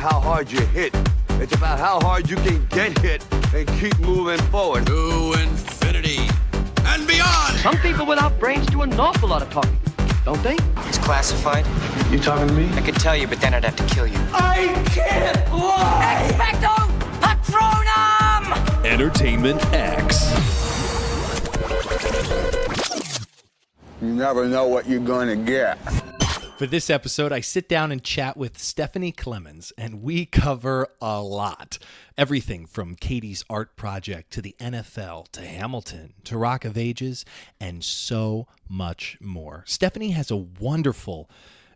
how hard you hit. It's about how hard you can get hit and keep moving forward. To infinity and beyond. Some people without brains do an awful lot of talking, don't they? It's classified. You talking to me? I could tell you, but then I'd have to kill you. I can't lie! Expecto Patronum! Entertainment X. You never know what you're gonna get. For this episode, I sit down and chat with Stephanie Klemons, and we cover a lot. Everything from Katie's art project to the NFL to Hamilton to Rock of Ages and so much more. Stephanie has a wonderful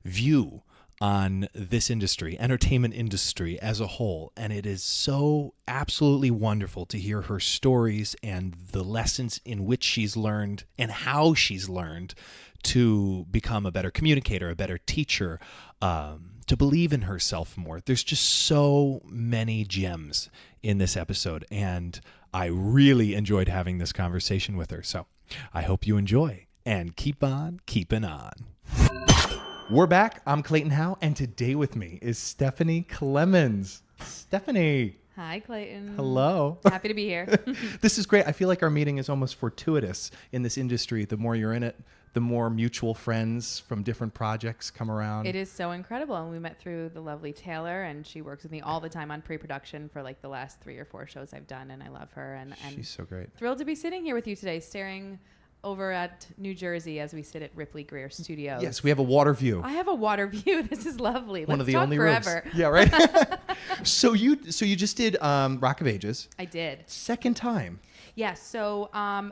view on this industry, entertainment industry as a whole, and it is so absolutely wonderful to hear her stories and the lessons in which she's learned and how she's learned to become a better communicator, a better teacher, to believe in herself more. There's just so many gems in this episode, and I really enjoyed having this conversation with her. So I hope you enjoy, and keep on keeping on. We're back. I'm Clayton Howe, and today with me is Stephanie Klemons. Stephanie. Hi, Clayton. Hello. Happy to be here. This is great. I feel like our meeting is almost fortuitous in this industry. The more you're in it, the more mutual friends from different projects come around. It is so incredible. And we met through the lovely Taylor, and she works with me all the time on pre-production for like the last 3 or 4 shows I've done, and I love her. And She's so great. Thrilled to be sitting here with you today, staring over at New Jersey as we sit at Ripley Greer Studios. Yes, we have a water view. I have a water view. This is lovely. One Let's of the talk only forever. rooms. Yeah, right. So you just did Rock of Ages. I did. Second time. Yes. So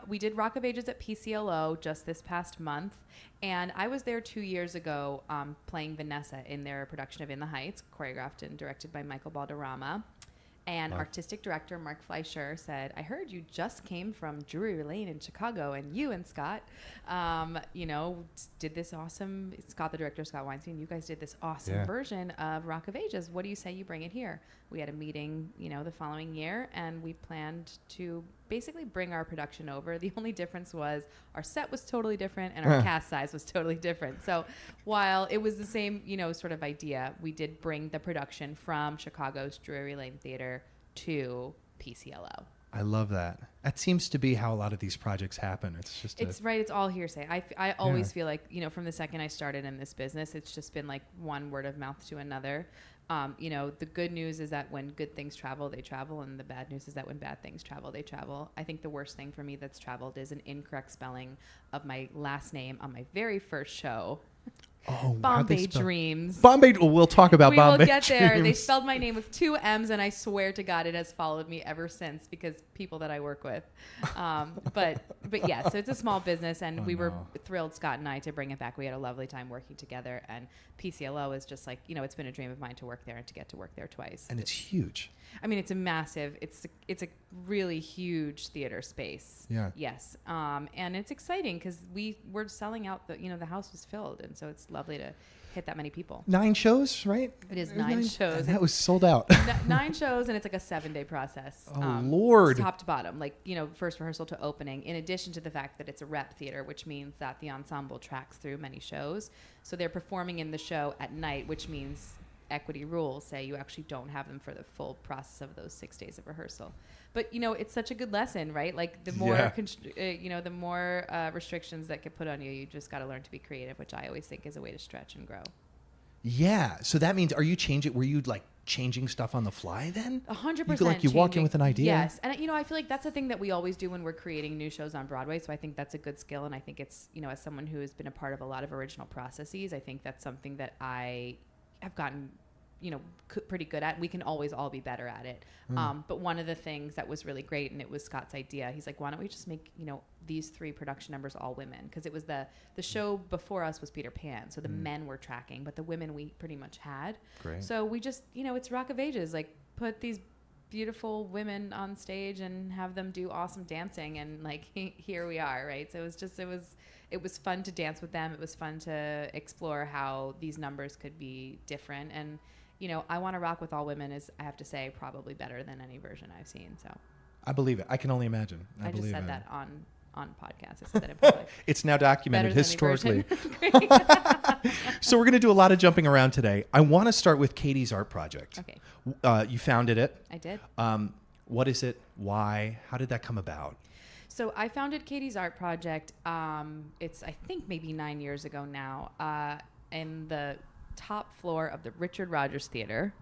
we did Rock of Ages at PCLO just this past month. And I was there 2 years ago playing Vanessa in their production of In the Heights, choreographed and directed by Michael Balderrama. And artistic director Mark Fleischer said, I heard you just came from Drury Lane in Chicago, and you and Scott, did this awesome, Scott, the director, Scott Weinstein, you guys did this awesome version of Rock of Ages. What do you say you bring it here? We had a meeting, the following year, and we planned to basically bring our production over. The only difference was our set was totally different and our cast size was totally different. So while it was the same, sort of idea, we did bring the production from Chicago's Drury Lane Theater to PCLO. I love that. That seems to be how a lot of these projects happen. It's right. It's all hearsay. I always feel like, from the second I started in this business, it's just been like one word of mouth to another. The good news is that when good things travel, they travel. And the bad news is that when bad things travel, they travel. I think the worst thing for me that's traveled is an incorrect spelling of my last name on my very first show. Oh, Bombay Dreams. Bombay. We'll talk about Bombay Dreams. We will get there. They spelled my name with 2 M's, and I swear to God, it has followed me ever since because people that I work with. But yeah, so it's a small business, and we were thrilled, Scott and I, to bring it back. We had a lovely time working together, and PCLO is just like, it's been a dream of mine to work there and to get to work there twice. And it's huge. I mean, it's a massive, it's a really huge theater space. Yeah. Yes. And it's exciting because we're selling out the house was filled. And so it's lovely to hit that many people. 9 shows, right? It is 9 shows. And that was sold out. 9 shows, and it's like a 7-day process. Oh, Lord. Top to bottom, first rehearsal to opening, in addition to the fact that it's a rep theater, which means that the ensemble tracks through many shows. So they're performing in the show at night, which means equity rules say you actually don't have them for the full process of those 6 days of rehearsal. But it's such a good lesson, right? Like the more the more restrictions that get put on you, you just got to learn to be creative, which I always think is a way to stretch and grow. Yeah. So that means, were you changing stuff on the fly then? 100%. You walk in with an idea. Yes. And I feel like that's a thing that we always do when we're creating new shows on Broadway. So I think that's a good skill. And I think it's, as someone who has been a part of a lot of original processes, I think that's something that I have gotten pretty good at. We can always all be better at it. But one of the things that was really great, and it was Scott's idea, he's like, why don't we just make, these 3 production numbers all women? Because it was the show before us was Peter Pan. So the men were tracking, but the women we pretty much had. Great. So we just, it's Rock of Ages, like put these beautiful women on stage and have them do awesome dancing. And like, here we are. Right. So it was fun to dance with them. It was fun to explore how these numbers could be different. And, I Want to Rock with All Women is, I have to say, probably better than any version I've seen. So I believe it. I can only imagine. I just said that on on podcasts. I said that in public. It's now documented Better than any historically. version. So we're going to do a lot of jumping around today. I want to start with Katie's art project. Okay. You founded it. I did. What is it? Why? How did that come about? So I founded Katie's Art Project. It's, I think, maybe 9 years ago now, in the top floor of the Richard Rogers Theater.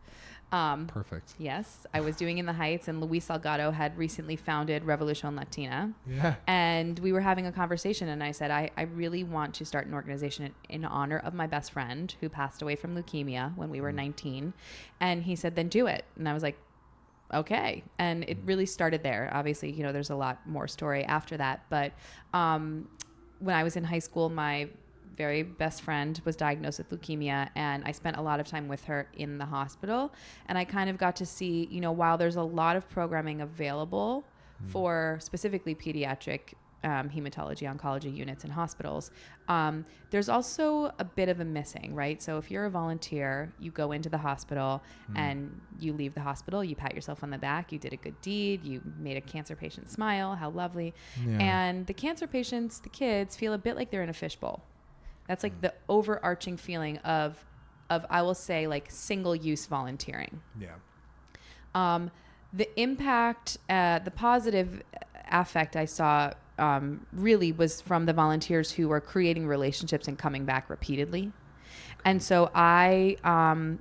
Perfect. Yes, I was doing In the Heights, and Luis Salgado had recently founded Revolution Latina. Yeah. And we were having a conversation, and I said, I really want to start an organization in honor of my best friend who passed away from leukemia when we were 19. And he said, then do it. And I was like, okay. And it really started there. Obviously, you know, there's a lot more story after that. But when I was in high school, my very best friend was diagnosed with leukemia, and I spent a lot of time with her in the hospital. And I kind of got to see, you know, while there's a lot of programming available for specifically pediatric hematology oncology units in hospitals, there's also a bit of a missing, right? So if you're a volunteer, you go into the hospital and you leave the hospital, you pat yourself on the back, you did a good deed, you made a cancer patient smile, how lovely. Yeah. And the cancer patients, the kids, feel a bit like they're in a fishbowl. That's like the overarching feeling of I will say, like, single-use volunteering. Yeah. The impact, the positive affect I saw really was from the volunteers who were creating relationships and coming back repeatedly. And so I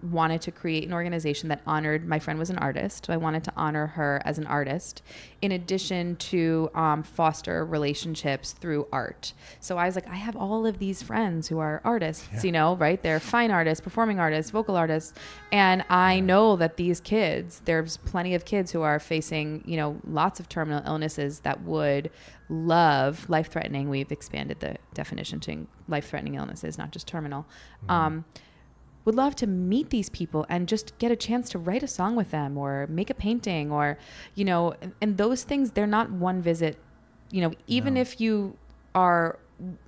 wanted to create an organization that honored, my friend was an artist, so I wanted to honor her as an artist, in addition to foster relationships through art. So I was like, I have all of these friends who are artists, you know, right? They're fine artists, performing artists, vocal artists. And I know that these kids, there's plenty of kids who are facing, you know, lots of terminal illnesses that would love life-threatening. We've expanded the definition to life-threatening illnesses, not just terminal. Would love to meet these people and just get a chance to write a song with them or make a painting or, you know, and those things, they're not one visit, you know, even if you are,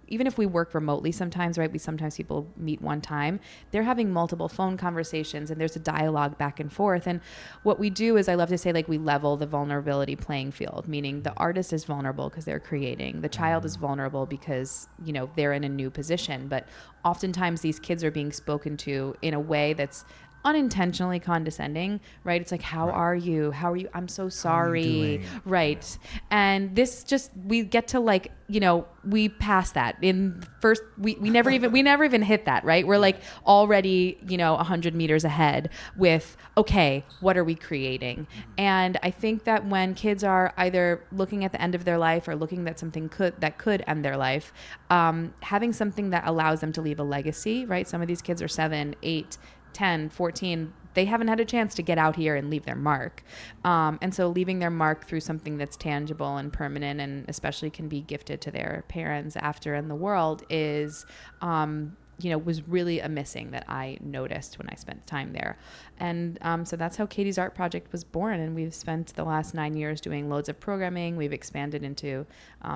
even if we work remotely sometimes, right? Sometimes people meet one time, they're having multiple phone conversations and there's a dialogue back and forth. And what we do is, I love to say, like, we level the vulnerability playing field, meaning the artist is vulnerable because they're creating. The child is vulnerable because, you know, they're in a new position. But oftentimes these kids are being spoken to in a way that's unintentionally condescending, right? It's like, how are you? How are you? I'm so sorry. Right. And this just, we get to, like, you know, we pass that in first, we never even hit that, right? We're like already, you know, 100 meters ahead with, okay, what are we creating? And I think that when kids are either looking at the end of their life or looking at something that could end their life, having something that allows them to leave a legacy, right? Some of these kids are 7, 8, 10, 14, they haven't had a chance to get out here and leave their mark. And so leaving their mark through something that's tangible and permanent, and especially can be gifted to their parents after in the world, is, you know, was really a missing that I noticed when I spent time there. And so that's how Katie's Art Project was born. And we've spent the last 9 years doing loads of programming. We've expanded into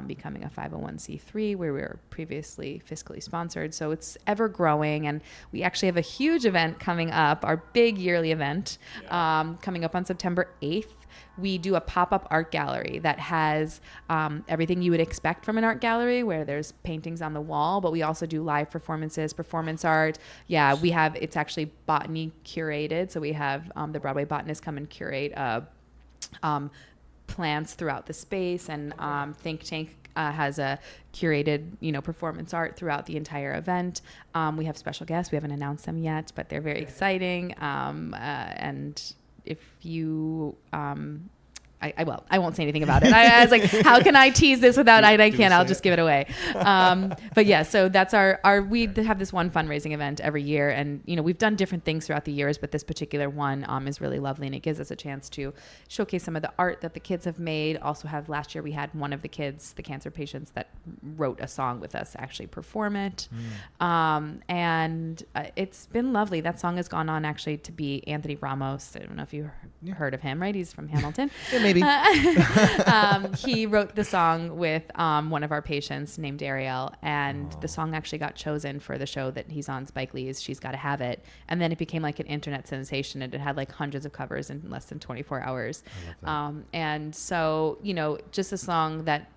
becoming a 501c3, where we were previously fiscally sponsored. So it's ever growing. And we actually have a huge event coming up, our big yearly event, coming up on September 8th. We do a pop-up art gallery that has everything you would expect from an art gallery, where there's paintings on the wall, but we also do live performances, performance art. Yeah, we have, it's actually botany curated. So we have the Broadway botanists come and curate plants throughout the space, and Think Tank has a curated, you know, performance art throughout the entire event. We have special guests. We haven't announced them yet, but they're very exciting. And if you, I won't say anything about it. I was like, how can I tease this without, I can't, I'll just give it away. But yeah, so that's we have this one fundraising event every year, and, you know, we've done different things throughout the years, but this particular one is really lovely, and it gives us a chance to showcase some of the art that the kids have made. Also last year we had one of the kids, the cancer patients that wrote a song with us, actually perform it. And it's been lovely. That song has gone on actually to be Anthony Ramos. I don't know if you heard of him, right? He's from Hamilton. Yeah, maybe. He wrote the song with one of our patients named Ariel, and the song actually got chosen for the show that he's on, Spike Lee's She's Gotta Have It. And then it became like an internet sensation, and it had like hundreds of covers in less than 24 hours. And so, you know, just a song that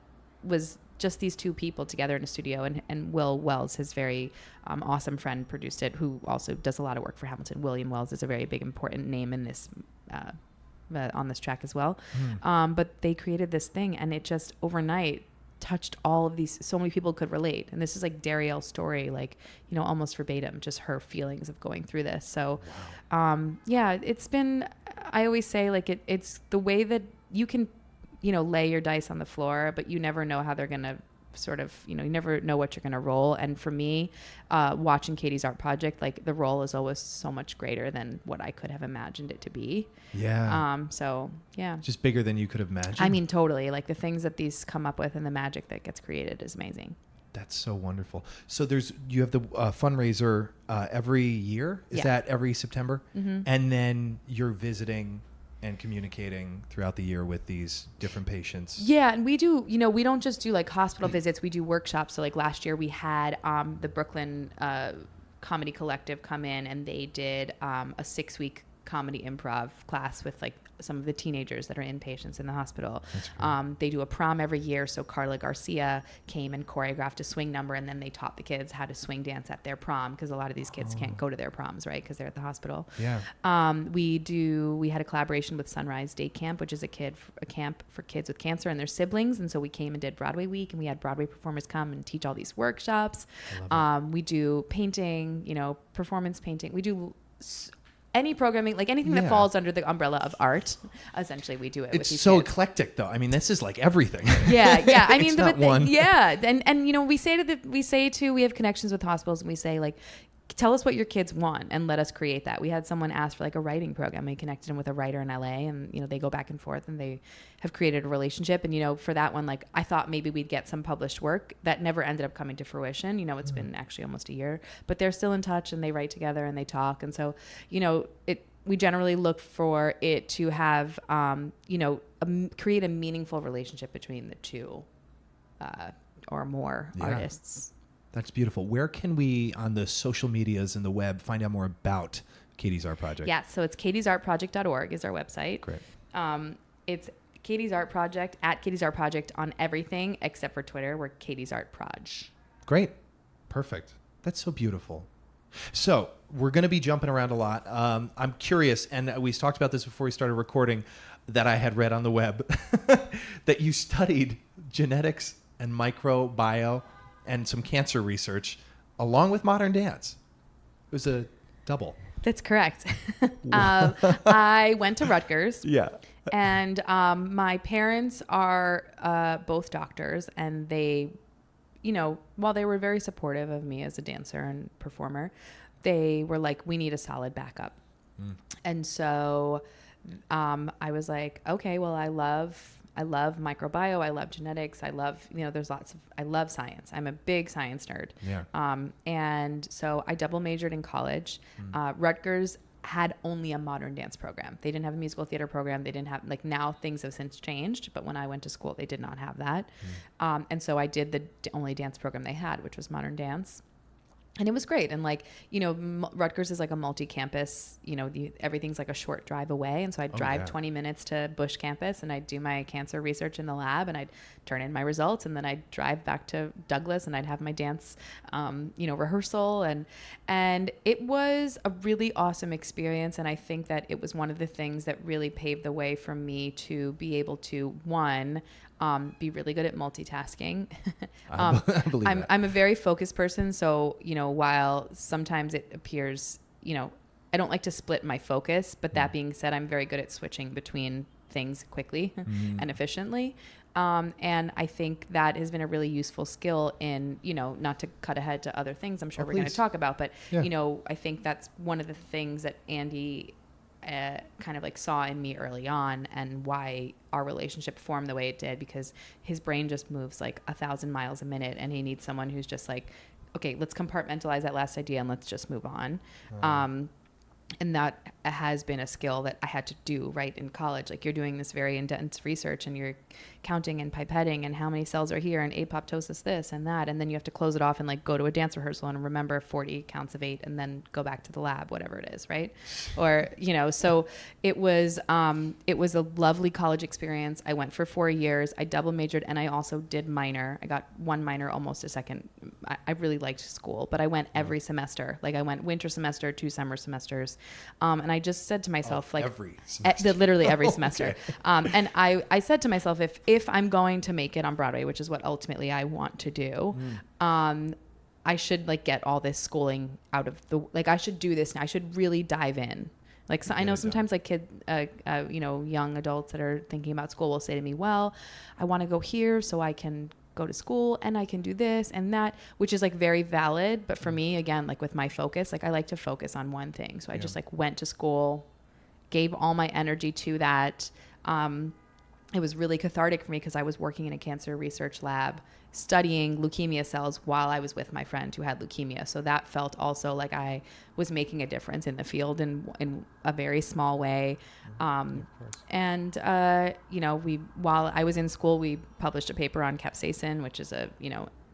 was just these two people together in a studio, and Will Wells, his very awesome friend, produced it, who also does a lot of work for Hamilton. William Wells is a very big, important name in this on this track as well. But they created this thing, and it just overnight touched all of these. So many people could relate, and this is like Darielle's story, like, you know, almost verbatim, just her feelings of going through this. So yeah, it's been, I always say, like, it's the way that you can, you know, lay your dice on the floor, but you never know how they're gonna sort of, you know, you never know what you're gonna roll. And for me, watching Katie's art project, like, the roll is always so much greater than what I could have imagined it to be. So yeah, Just bigger than you could have imagined. I mean, totally. Like, the things that these come up with and the magic that gets created is amazing. That's so wonderful. So you have the fundraiser every year. Is that every September? And then you're visiting and communicating throughout the year with these different patients. Yeah, and we do, you know, we don't just do like hospital visits, we do workshops. So like last year we had the Brooklyn Comedy Collective come in, and they did a 6-week comedy improv class with like some of the teenagers that are inpatients in the hospital. They do a prom every year. So Carla Garcia came and choreographed a swing number, and then they taught the kids how to swing dance at their prom, because a lot of these kids can't go to their proms, right? Because they're at the hospital. We had a collaboration with Sunrise Day Camp, which is a camp for kids with cancer and their siblings. And so we came and did Broadway week, and we had Broadway performers come and teach all these workshops. We do painting, you know, performance painting. We do any programming, like anything that falls under the umbrella of art, essentially we do it. It's so eclectic, though. I mean, this is like everything. Yeah. I mean, one. And you know, we have connections with hospitals, and we say, like, tell us what your kids want and let us create that. We had someone ask for like a writing program. We connected them with a writer in LA, and, you know, they go back and forth, and they have created a relationship. And, you know, for that one, like, I thought maybe we'd get some published work that never ended up coming to fruition. You know, it's been actually almost a year, but they're still in touch, and they write together and they talk. And so, you know, we generally look for it to have, you know, create a meaningful relationship between the two or more artists. That's beautiful. Where can we, on the social medias and the web, find out more about Katie's Art Project? Yeah, so it's katiesartproject.org is our website. Great. It's Katie's Art Project, at Katie's Art Project on everything except for Twitter. We're Katie's Art Proj. Great. Perfect. That's so beautiful. So we're going to be jumping around a lot. I'm curious, and we talked about this before we started recording, that I had read on the web, that you studied genetics and microbiome and some cancer research along with modern dance. It was a double. That's correct. I went to Rutgers. Yeah. And my parents are both doctors, and they, you know, while they were very supportive of me as a dancer and performer, they were like, we need a solid backup. And so I was like, okay, well, I love microbiome. I love genetics. I love, you know, I love science. I'm a big science nerd. Yeah. And so I double majored in college. Rutgers had only a modern dance program. They didn't have a musical theater program. They didn't have, like, now things have since changed, but when I went to school, they did not have that. And so I did the only dance program they had, which was modern dance. And it was great. And, like, you know, Rutgers is like a multi-campus, you know, everything's like a short drive away. And so I'd drive 20 minutes to Bush campus, and I'd do my cancer research in the lab, and I'd turn in my results, and then I'd drive back to Douglas, and I'd have my dance, you know, rehearsal. And it was a really awesome experience. And I think that it was one of the things that really paved the way for me to be able to, be really good at multitasking. I believe that. I'm a very focused person. So, you know, while sometimes it appears, you know, I don't like to split my focus, but that being said, I'm very good at switching between things quickly and efficiently. And I think that has been a really useful skill in, you know, not to cut ahead to other things I'm sure we're going to talk about, but, you know, I think that's one of the things that Andy kind of like saw in me early on, and why our relationship formed the way it did, because his brain just moves like 1,000 miles a minute, and he needs someone who's just like, okay, let's compartmentalize that last idea and let's just move on. And that has been a skill that I had to do right in college. Like you're doing this very intense research and you're counting and pipetting and how many cells are here and apoptosis this and that. And then you have to close it off and like go to a dance rehearsal and remember 40 counts of 8 and then go back to the lab, whatever it is. Right. Or, so it was a lovely college experience. I went for 4 years. I double majored and I also did minor. I got one minor, almost a second. I really liked school, but I went every semester. Like I went winter semester, 2 summer semesters. And I just said to myself, every semester. Literally every semester. Okay. And I said to myself, if I'm going to make it on Broadway, which is what ultimately I want to do, I should like get all this schooling out of I should do this now. I should really dive in. Like, so I know sometimes like young adults that are thinking about school will say to me, well, I want to go here so I can go to school and I can do this and that, which is like very valid. But for me, again, like with my focus, like I like to focus on one thing. So I just like went to school, gave all my energy to that. It was really cathartic for me because I was working in a cancer research lab studying leukemia cells while I was with my friend who had leukemia. So that felt also like I was making a difference in the field in a very small way. While I was in school, we published a paper on capsaicin, which is a,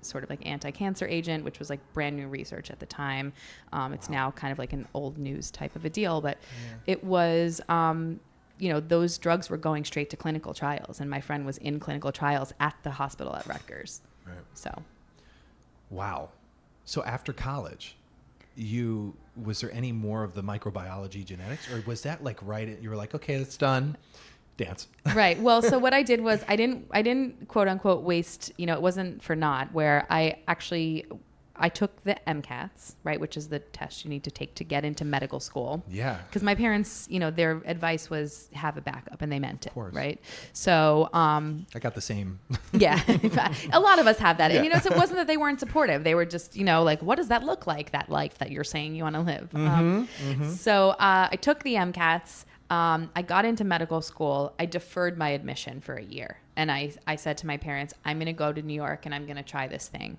sort of like anti-cancer agent, which was like brand new research at the time. It's now kind of like an old news type of a deal, but it was, those drugs were going straight to clinical trials, and my friend was in clinical trials at the hospital at Rutgers. Right. So. Wow. So after college, was there any more of the microbiology genetics, or was that like you were like, okay, that's done, dance. Right. Well, so what I did was I didn't quote unquote waste, it wasn't for naught, where I took the MCATs, right, which is the test you need to take to get into medical school. Yeah. Because my parents, their advice was have a backup, and they meant it, of course. Right? So I got the same. Yeah, a lot of us have that. Yeah. And, so it wasn't that they weren't supportive. They were just, like, what does that look like, that life that you're saying you want to live? So I took the MCATs. I got into medical school. I deferred my admission for a year. And I said to my parents, I'm going to go to New York and I'm going to try this thing.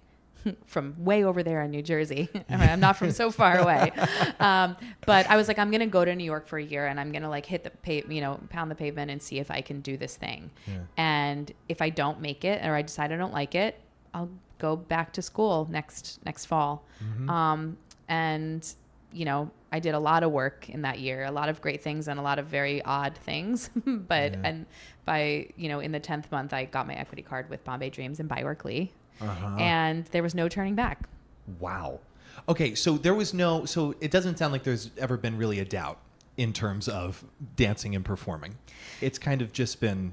From way over there in New Jersey. I'm not from so far away. But I was like, I'm going to go to New York for a year and I'm going to like hit the pound the pavement and see if I can do this thing. Yeah. And if I don't make it, or I decide I don't like it, I'll go back to school next fall. And I did a lot of work in that year, a lot of great things and a lot of very odd things. And by, in the 10th month, I got my equity card with Bombay Dreams and Berkeley. And there was no turning back. Wow. Okay, so so it doesn't sound like there's ever been really a doubt in terms of dancing and performing. It's kind of just been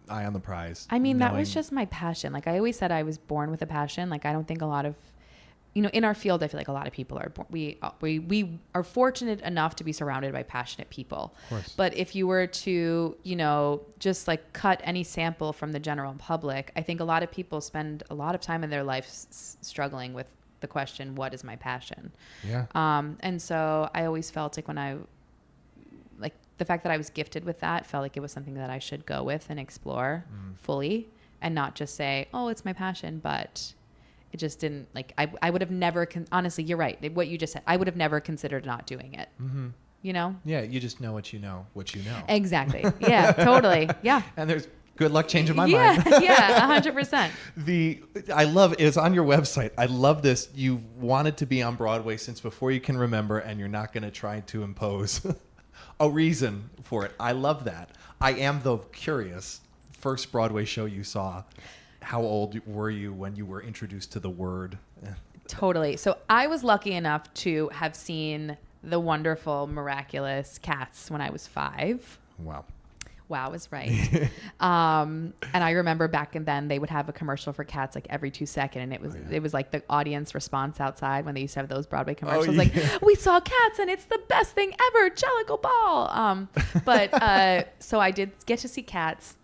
eye on the prize. I mean, that was just my passion. Like I always said, I was born with a passion. Like I don't think a lot of, in our field, I feel like a lot of people are, we are fortunate enough to be surrounded by passionate people. Of course. But if you were to, just like cut any sample from the general public, I think a lot of people spend a lot of time in their life struggling with the question, what is my passion? Yeah. And so I always felt like the fact that I was gifted with that felt like it was something that I should go with and explore fully, and not just say, oh, it's my passion, but it just didn't, like, I would have never, honestly, you're right. What you just said, I would have never considered not doing it. Mm-hmm. Yeah, you just know what you know. Exactly. Yeah, totally. Yeah. And there's good luck changing my mind. Yeah, 100%. I love, it's on your website. I love this. You wanted to be on Broadway since before you can remember, and you're not going to try to impose a reason for it. I love that. I am, though, curious. First Broadway show you saw, how old were you when you were introduced to the word? Totally. So I was lucky enough to have seen the wonderful, miraculous Cats when I was 5. Wow is right. And I remember back then they would have a commercial for Cats like every 2 seconds, and it was like the audience response outside when they used to have those Broadway commercials. Like, we saw Cats and it's the best thing ever, Jellicle Ball. So I did get to see Cats.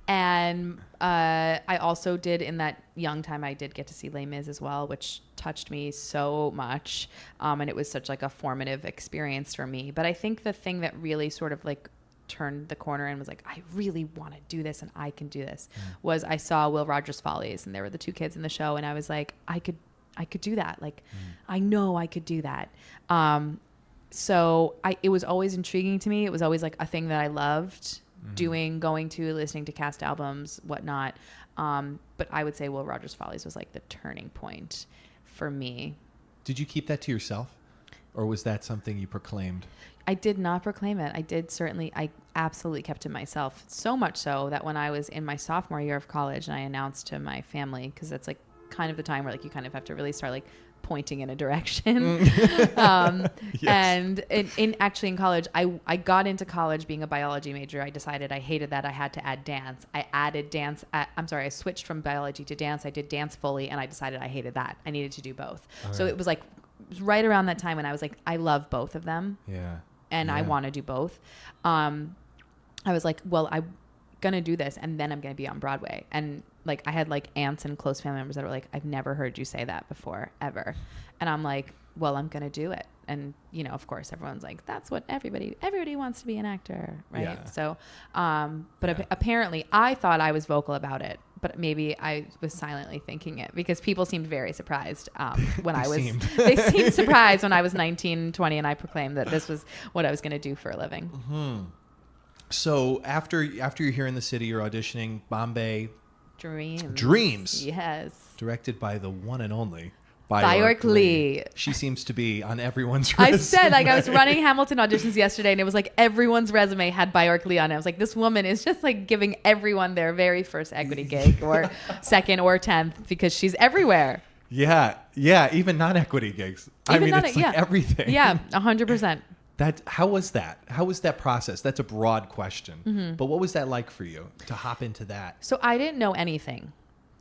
And I also did, in that young time, I did get to see Les Mis as well, which touched me so much. And it was such like a formative experience for me. But I think the thing that really sort of like turned the corner and was like, I really want to do this and I can do this, was I saw Will Rogers Follies, and there were the 2 kids in the show, and I was like, I could do that. Like, I know I could do that. So it was always intriguing to me. It was always like a thing that I loved doing, going to, listening to cast albums, whatnot. But I would say Will Rogers Follies was like the turning point for me. Did you keep that to yourself, or was that something you proclaimed? I did not proclaim it. I absolutely kept to myself. So much so that when I was in my sophomore year of college and I announced to my family, because that's like kind of the time where like you kind of have to really start like pointing in a direction. Yes. And in college, I got into college being a biology major. I decided I hated that. I had to add dance. I added dance. I switched from biology to dance. I did dance fully, and I decided I hated that. I needed to do both. So it was like right around that time when I was like, I love both of them. Yeah. And I want to do both. I was like, well, I'm going to do this, and then I'm going to be on Broadway. And like I had like aunts and close family members that were like, I've never heard you say that before, ever. And I'm like, well, I'm going to do it. And, you know, of course, everyone's like, that's what everybody wants to be an actor, right? Yeah. So, apparently I thought I was vocal about it, but maybe I was silently thinking it because people seemed very surprised when they seemed surprised when I was 19, 20, and I proclaimed that this was what I was going to do for a living. Mm-hmm. So after you're here in the city, you're auditioning Bombay Dreams. Yes. Directed by the one and only Bjork Lee. She seems to be on everyone's resume. I said, like, I was running Hamilton auditions yesterday, and it was like everyone's resume had Bjork Lee on it. I was like, this woman is just like giving everyone their very first equity gig or second or 10th because she's everywhere. Yeah. Even non-equity gigs. It's like everything. Yeah, 100%. How was that? How was that process? That's a broad question. Mm-hmm. But what was that like for you to hop into that? So I didn't know anything.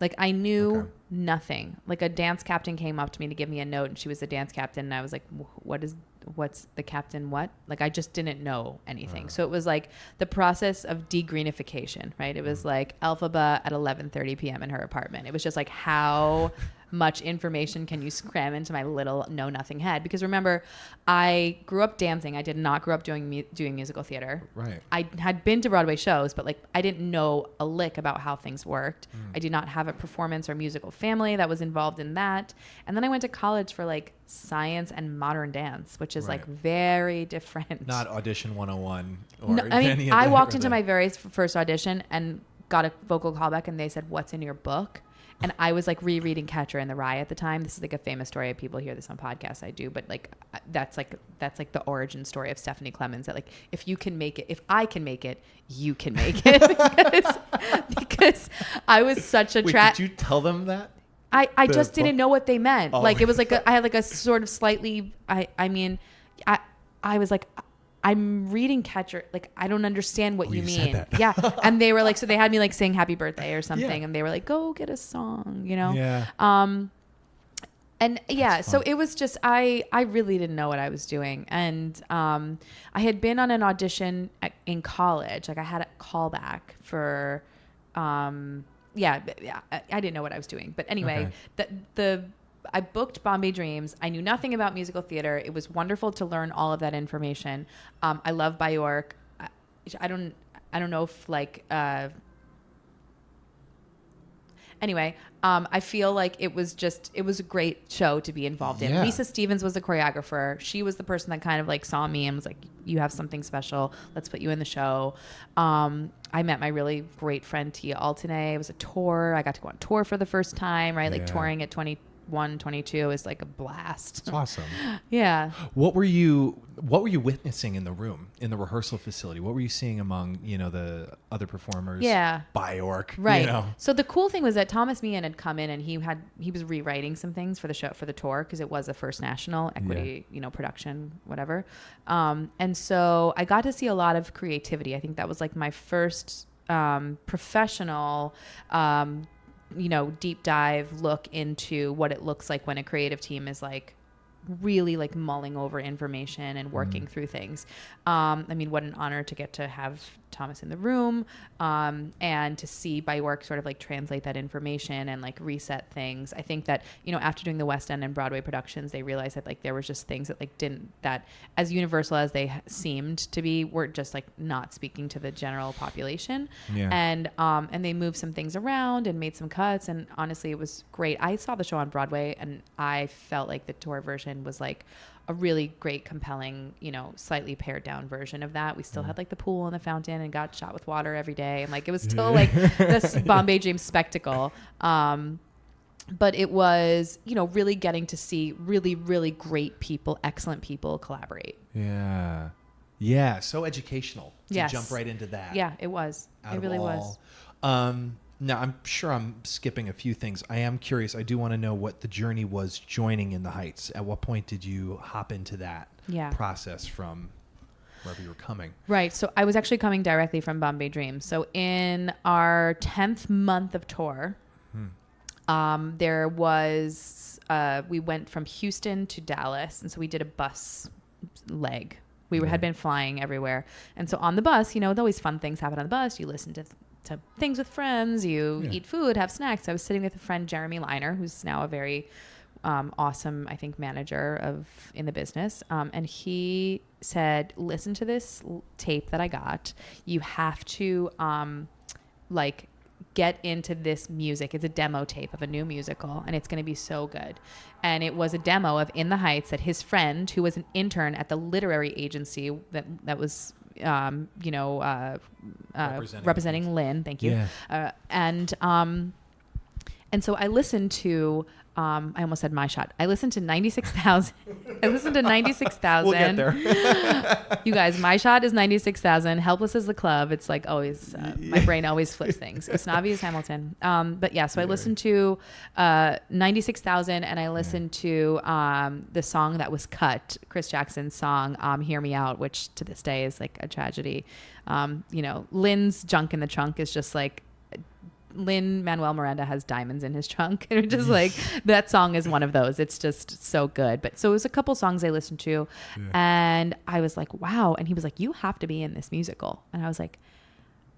Like I knew nothing. Like a dance captain came up to me to give me a note, and she was the dance captain, and I was like, what's the captain what? Like I just didn't know anything. So it was like the process of degreenification, right? It was like Elphaba at 11:30 p.m. in her apartment. It was just like how much information can you cram into my little know nothing head? Because remember, I grew up dancing. I did not grow up doing musical theater. Right. I had been to Broadway shows, but like I didn't know a lick about how things worked. I did not have a performance or musical family that was involved in that. And then I went to college for like science and modern dance, which is like very different. Not audition 101 or no, I walked into my very first audition and got a vocal callback, and they said, "What's in your book?" And I was like rereading Catcher in the Rye at the time. This is like a famous story. People hear this on podcasts. I do, but like that's like the origin story of Stephanie Klemons. That like if you can make it, if I can make it, you can make it. because I was such a Did you tell them that? I just didn't know what they meant. Oh. Like it was like I had like a sort of slightly. I was like, I'm reading Catcher. Like, I don't understand what you mean. Said that. Yeah. And they were like, so they had me like sing Happy Birthday or something. Yeah. And they were like, go get a song, you know? Yeah. And yeah, so it was just, I really didn't know what I was doing. And I had been on an audition in college. Like I had a callback for, I didn't know what I was doing. But anyway, I booked Bombay Dreams. I knew nothing about musical theater. It was wonderful to learn all of that information. I love Bjork. I don't know if like, anyway, I feel like it was a great show to be involved in. Yeah. Lisa Stevens was the choreographer. She was the person that kind of like saw me and was like, you have something special. Let's put you in the show. I met my really great friend Tia Altanay. It was a tour. I got to go on tour for the first time, right? Like touring at 21, 22 is like a blast. It's awesome. Yeah. What were you witnessing in the room, in the rehearsal facility? What were you seeing among, the other performers? Yeah. Bjork. Right. So the cool thing was that Thomas Meehan had come in and he was rewriting some things for the show, for the tour, because it was a First National equity, production, whatever. And so I got to see a lot of creativity. I think that was like my first professional deep dive look into what it looks like when a creative team is like really like mulling over information and working through things. What an honor to get to have Thomas in the room and to see Bjork sort of like translate that information and like reset things. I think that, after doing the West End and Broadway productions, they realized that like there was just things that like that as universal as they seemed to be were just like not speaking to the general population. Yeah. And they moved some things around and made some cuts, and honestly it was great. I saw the show on Broadway and I felt like the tour version Hamilton was like a really great, compelling, slightly pared down version of that. We still had like the pool and the fountain and got shot with water every day. And like, it was still like this Bombay Dream spectacle. But it was, really getting to see really, really great people, excellent people collaborate. Yeah. Yeah. So educational to Yes. jump right into that. Yeah, it was. It really was. Now, I'm sure I'm skipping a few things. I am curious. I do want to know what the journey was joining In the Heights. At what point did you hop into that process from wherever you were coming? Right. So I was actually coming directly from Bombay Dream. So in our 10th month of tour, there was, we went from Houston to Dallas. And so we did a bus leg. We had been flying everywhere. And so on the bus, always fun things happen on the bus. You listen to things with friends, you eat food, have snacks. I was sitting with a friend, Jeremy Liner, who's now a very awesome, I think, manager in the business. And he said, listen to this tape that I got. You have to get into this music. It's a demo tape of a new musical, and it's going to be so good. And it was a demo of In the Heights that his friend, who was an intern at the literary agency that was representing Lynn. Thank you. Yeah. And so I listened to, I almost said My Shot. I listened to 96,000. I listened to 96,000. We'll get there. You guys, My Shot is 96,000. Helpless is the Club. It's like always, my brain always flips things. Usnavi is Hamilton. But yeah, so I listened to 96,000, and I listened to the song that was cut, Chris Jackson's song, Hear Me Out, which to this day is like a tragedy. Lynn's Junk in the Trunk is just like, Lin-Manuel Miranda has diamonds in his trunk. And just like, that song is one of those. It's just so good. But so it was a couple songs I listened to, and I was like, wow. And he was like, you have to be in this musical. And I was like,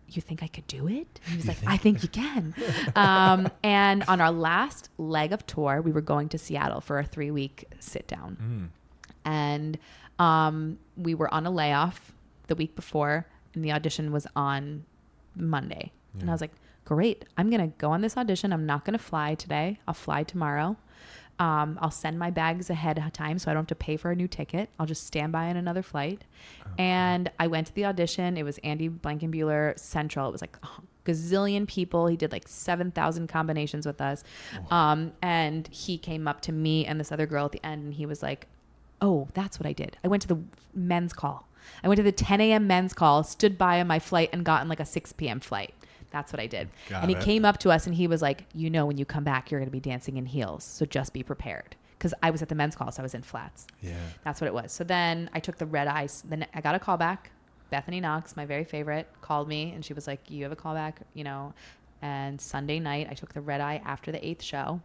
you think I could do it? And he was like, I think you can. And on our last leg of tour, we were going to Seattle for a 3-week sit down. And we were on a layoff the week before, and the audition was on Monday. And I was like, great. I'm going to go on this audition. I'm not going to fly today. I'll fly tomorrow. I'll send my bags ahead of time so I don't have to pay for a new ticket. I'll just stand by on another flight. And I went to the audition. It was Andy Blankenbuehler Central. It was like a gazillion people. He did like 7,000 combinations with us. And he came up to me and this other girl at the end, and he was like, oh, that's what I did. I went to the men's call. I went to the 10 a.m. men's call, stood by on my flight, and got in like a 6 p.m. flight. That's what I did. And he came up to us and he was like, when you come back, you're going to be dancing in heels. So just be prepared. Because I was at the men's call, so I was in flats. Yeah. That's what it was. So then I took the red eye. Then I got a call back. Bethany Knox, my very favorite, called me and she was like, you have a call back, And Sunday night, I took the red eye after the 8th show.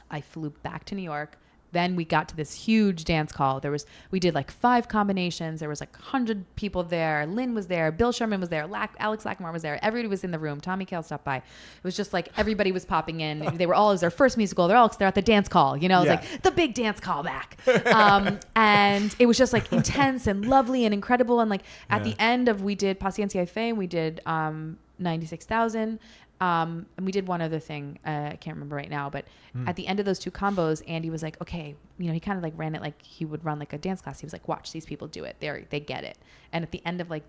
I flew back to New York. Then we got to this huge dance call. We did like 5 combinations. There was like 100 people there. Lynn was there. Bill Sherman was there. Alex Lackmore was there. Everybody was in the room. Tommy Kail stopped by. It was just like everybody was popping in. It was their first musical. They're at the dance call. It was like the big dance call back. And it was just like intense and lovely and incredible. And like at the end we did Paciencia y Fe, and we did 96,000. And we did one other thing. I can't remember right now, but at the end of those 2 combos, Andy was like, okay, he kind of like ran it like he would run like a dance class. He was like, watch these people do it. They get it. And at the end of like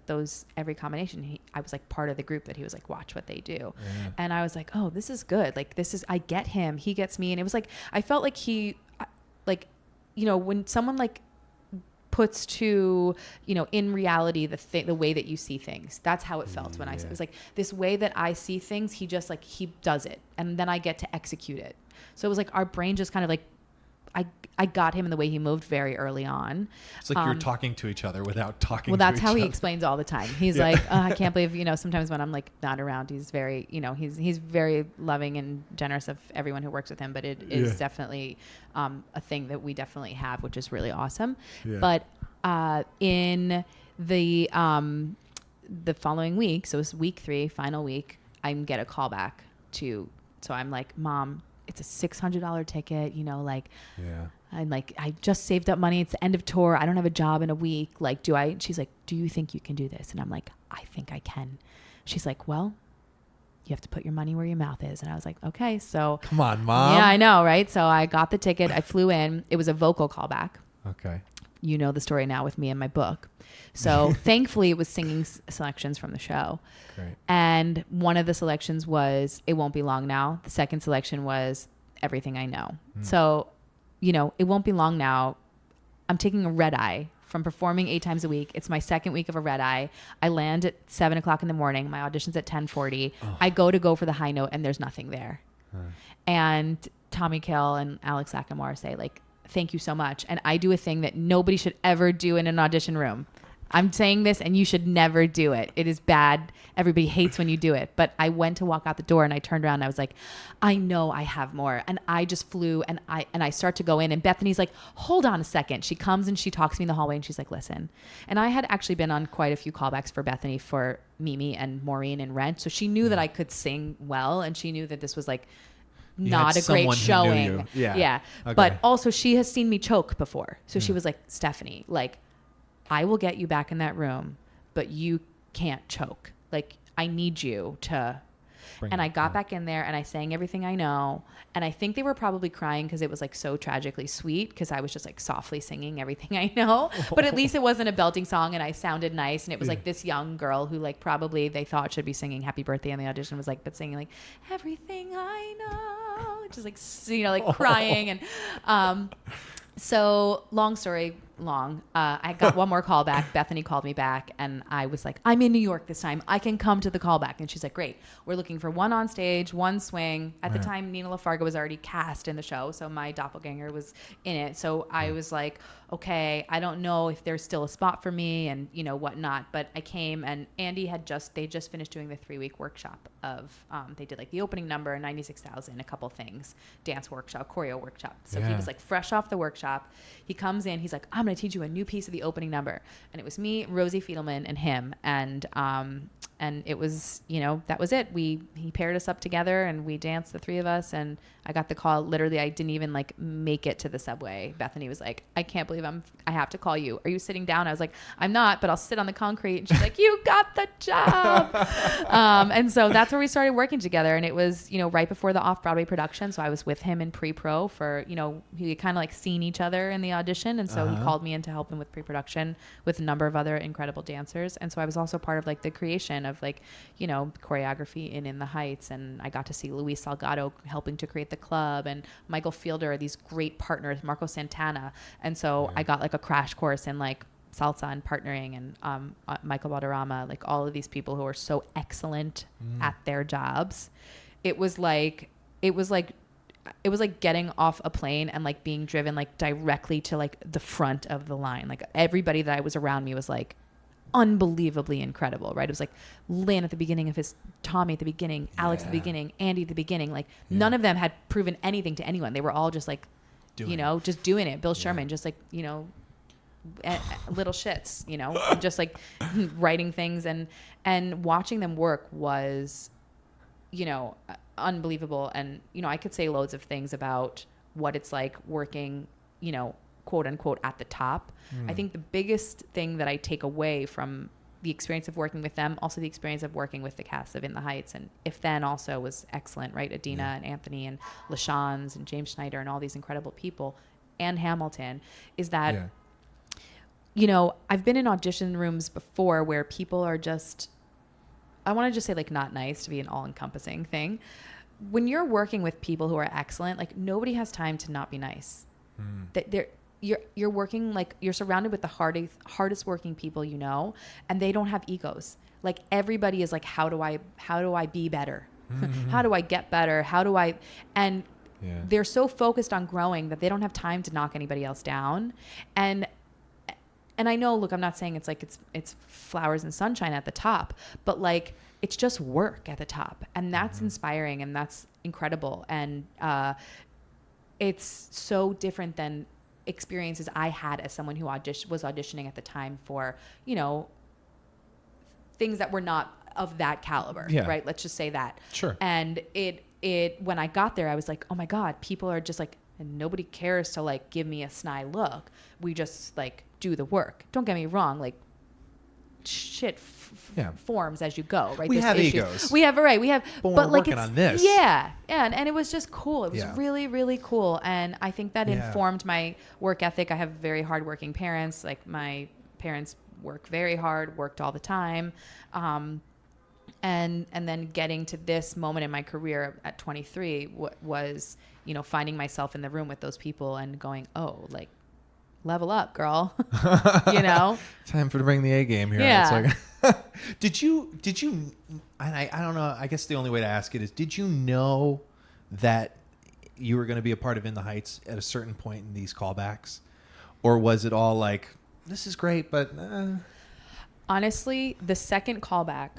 every combination, I was like part of the group that he was like, watch what they do. Yeah. And I was like, oh, this is good. Like I get him. He gets me. And it was like, I felt like when someone like puts to, in reality, the way that you see things. That's how it felt when it was like this way that I see things. He just like, he does it. And then I get to execute it. So it was like our brain just kind of like, I got him in the way he moved very early on. It's like you're talking to each other without talking to each other. Well, that's how he explains all the time. He's like, I can't believe, sometimes when I'm like not around, he's very, he's very loving and generous of everyone who works with him. But it is definitely a thing that we definitely have, which is really awesome. Yeah. But in the following week, so it's week 3, final week, I get a call back so I'm like, Mom, it's a $600 ticket, I'm like, I just saved up money. It's the end of tour. I don't have a job in a week. Like, she's like, do you think you can do this? And I'm like, I think I can. She's like, well, you have to put your money where your mouth is. And I was like, okay. So Come on, Mom. yeah, I know. Right. So I got the ticket. I flew in. It was a vocal callback. Okay. You know the story now with me and my book. So thankfully it was singing selections from the show. Great. And one of the selections was It Won't Be Long Now. The second selection was Everything I Know. So, you know, It Won't Be Long Now. I'm taking a red eye from performing 8 times a week. It's my second week of a red eye. I land at 7 o'clock in the morning. My audition's at 10:40. I go for the high note and there's nothing there. And Tommy Kail and Alex Sakamore say like, thank you so much. And I do a thing that nobody should ever do in an audition room. I'm saying this and you should never do it. It is bad. Everybody hates when you do it. But I went to walk out the door and I turned around and I was like, I know I have more. And I just flew and I start to go in and Bethany's like, hold on a second. She comes and she talks to me in the hallway and she's like, listen. And I had actually been on quite a few callbacks for Bethany for Mimi and Maureen and Rent. So she knew that I could sing well and she knew that this was like not a great showing. Yeah. Okay. But also she has seen me choke before. So she was like, Stephanie, like, I will get you back in that room, but you can't choke. Like, I need you to. And I got back in there and I sang Everything I Know. And I think they were probably crying because it was like so tragically sweet because I was just like softly singing Everything I Know. But at least it wasn't a belting song and I sounded nice. And it was like this young girl who like probably they thought should be singing Happy Birthday on the audition was like, but singing like Everything I Know. Just like, you know, like crying. And so long story long. I got one more call back. Bethany called me back and I was like, I'm in New York this time. I can come to the callback. And she's like, great. We're looking for one on stage, one swing. At the time, Nina LaFarga was already cast in the show. So my doppelganger was in it. So I was like, okay, I don't know if there's still a spot for me and, you know, whatnot. But I came and Andy they just finished doing the 3-week workshop of, they did like the opening number, 96,000, a couple things, dance workshop, choreo workshop. So he was like fresh off the workshop. He comes in, he's like, I'm going to teach you a new piece of the opening number. And it was me, Rosie Fiedelman and him. And it was, you know, that was it. He paired us up together and we danced, the three of us. And I got the call. Literally, I didn't even like make it to the subway. Bethany was like, I can't believe I have to call you. Are you sitting down? I was like, I'm not, but I'll sit on the concrete. And she's like, you got the job. And so that's where we started working together. And it was, you know, right before the off-Broadway production. So I was with him in pre-pro for, you know, we kind of like seen each other in the audition. And so he called me in to help him with pre-production with a number of other incredible dancers. And so I was also part of like the creation of like, you know, choreography in the Heights. And I got to see Luis Salgado helping to create the club and Michael Fielder, these great partners, Marco Santana. And so I got like a crash course in like salsa and partnering and Michael Valderrama, like all of these people who are so excellent at their jobs. It was like getting off a plane and like being driven like directly to like the front of the line. Like everybody that I was around me was like unbelievably incredible, right? It was like Lynn at the beginning of his, Tommy at the beginning, Alex at the beginning, Andy at the beginning. Like none of them had proven anything to anyone. They were all just like, just doing it. Bill Sherman, just like, you know, little shits, you know, just like writing things and watching them work was, you know, unbelievable. And, you know, I could say loads of things about what it's like working, you know, quote unquote at the top. I think the biggest thing that I take away from the experience of working with them, also the experience of working with the cast of In the Heights and If Then also was excellent, right? Adina and Anthony and LaShawns and James Schneider and all these incredible people and Hamilton is that, you know, I've been in audition rooms before where people are just, I want to just say like not nice to be an all-encompassing thing. When you're working with people who are excellent, like nobody has time to not be nice. That you're working, like you're surrounded with the hardest working people, you know, and they don't have egos. Like everybody is like, how do I be better? How do I get better? And they're so focused on growing that they don't have time to knock anybody else down. And I know, look, I'm not saying it's like it's flowers and sunshine at the top, but like it's just work at the top, and that's inspiring and that's incredible. And it's so different than experiences I had as someone who was auditioning at the time for, you know, things that were not of that caliber, right? Let's just say that. Sure. And it when I got there, I was like, oh my God, people are just like, and nobody cares to like give me a snide look. We just like do the work. Don't get me wrong, like shit Yeah. forms as you go, right? We There's have issues. egos. We have, right. We have, But but we're like working it's, on this. Yeah. Yeah. And it was just cool. It was Yeah. really, really cool. And I think that Yeah. informed my work ethic. I have very hardworking parents. Like my parents work very hard, worked all the time. And then getting to this moment in my career at 23 was, you know, finding myself in the room with those people and going, oh, like, level up, girl. You know? Time for to bring the A game here. Yeah. It's like, did you, and I don't know, I guess the only way to ask it is, did you know that you were going to be a part of In the Heights at a certain point in these callbacks? Or was it all like, this is great, but... Honestly, the second callback,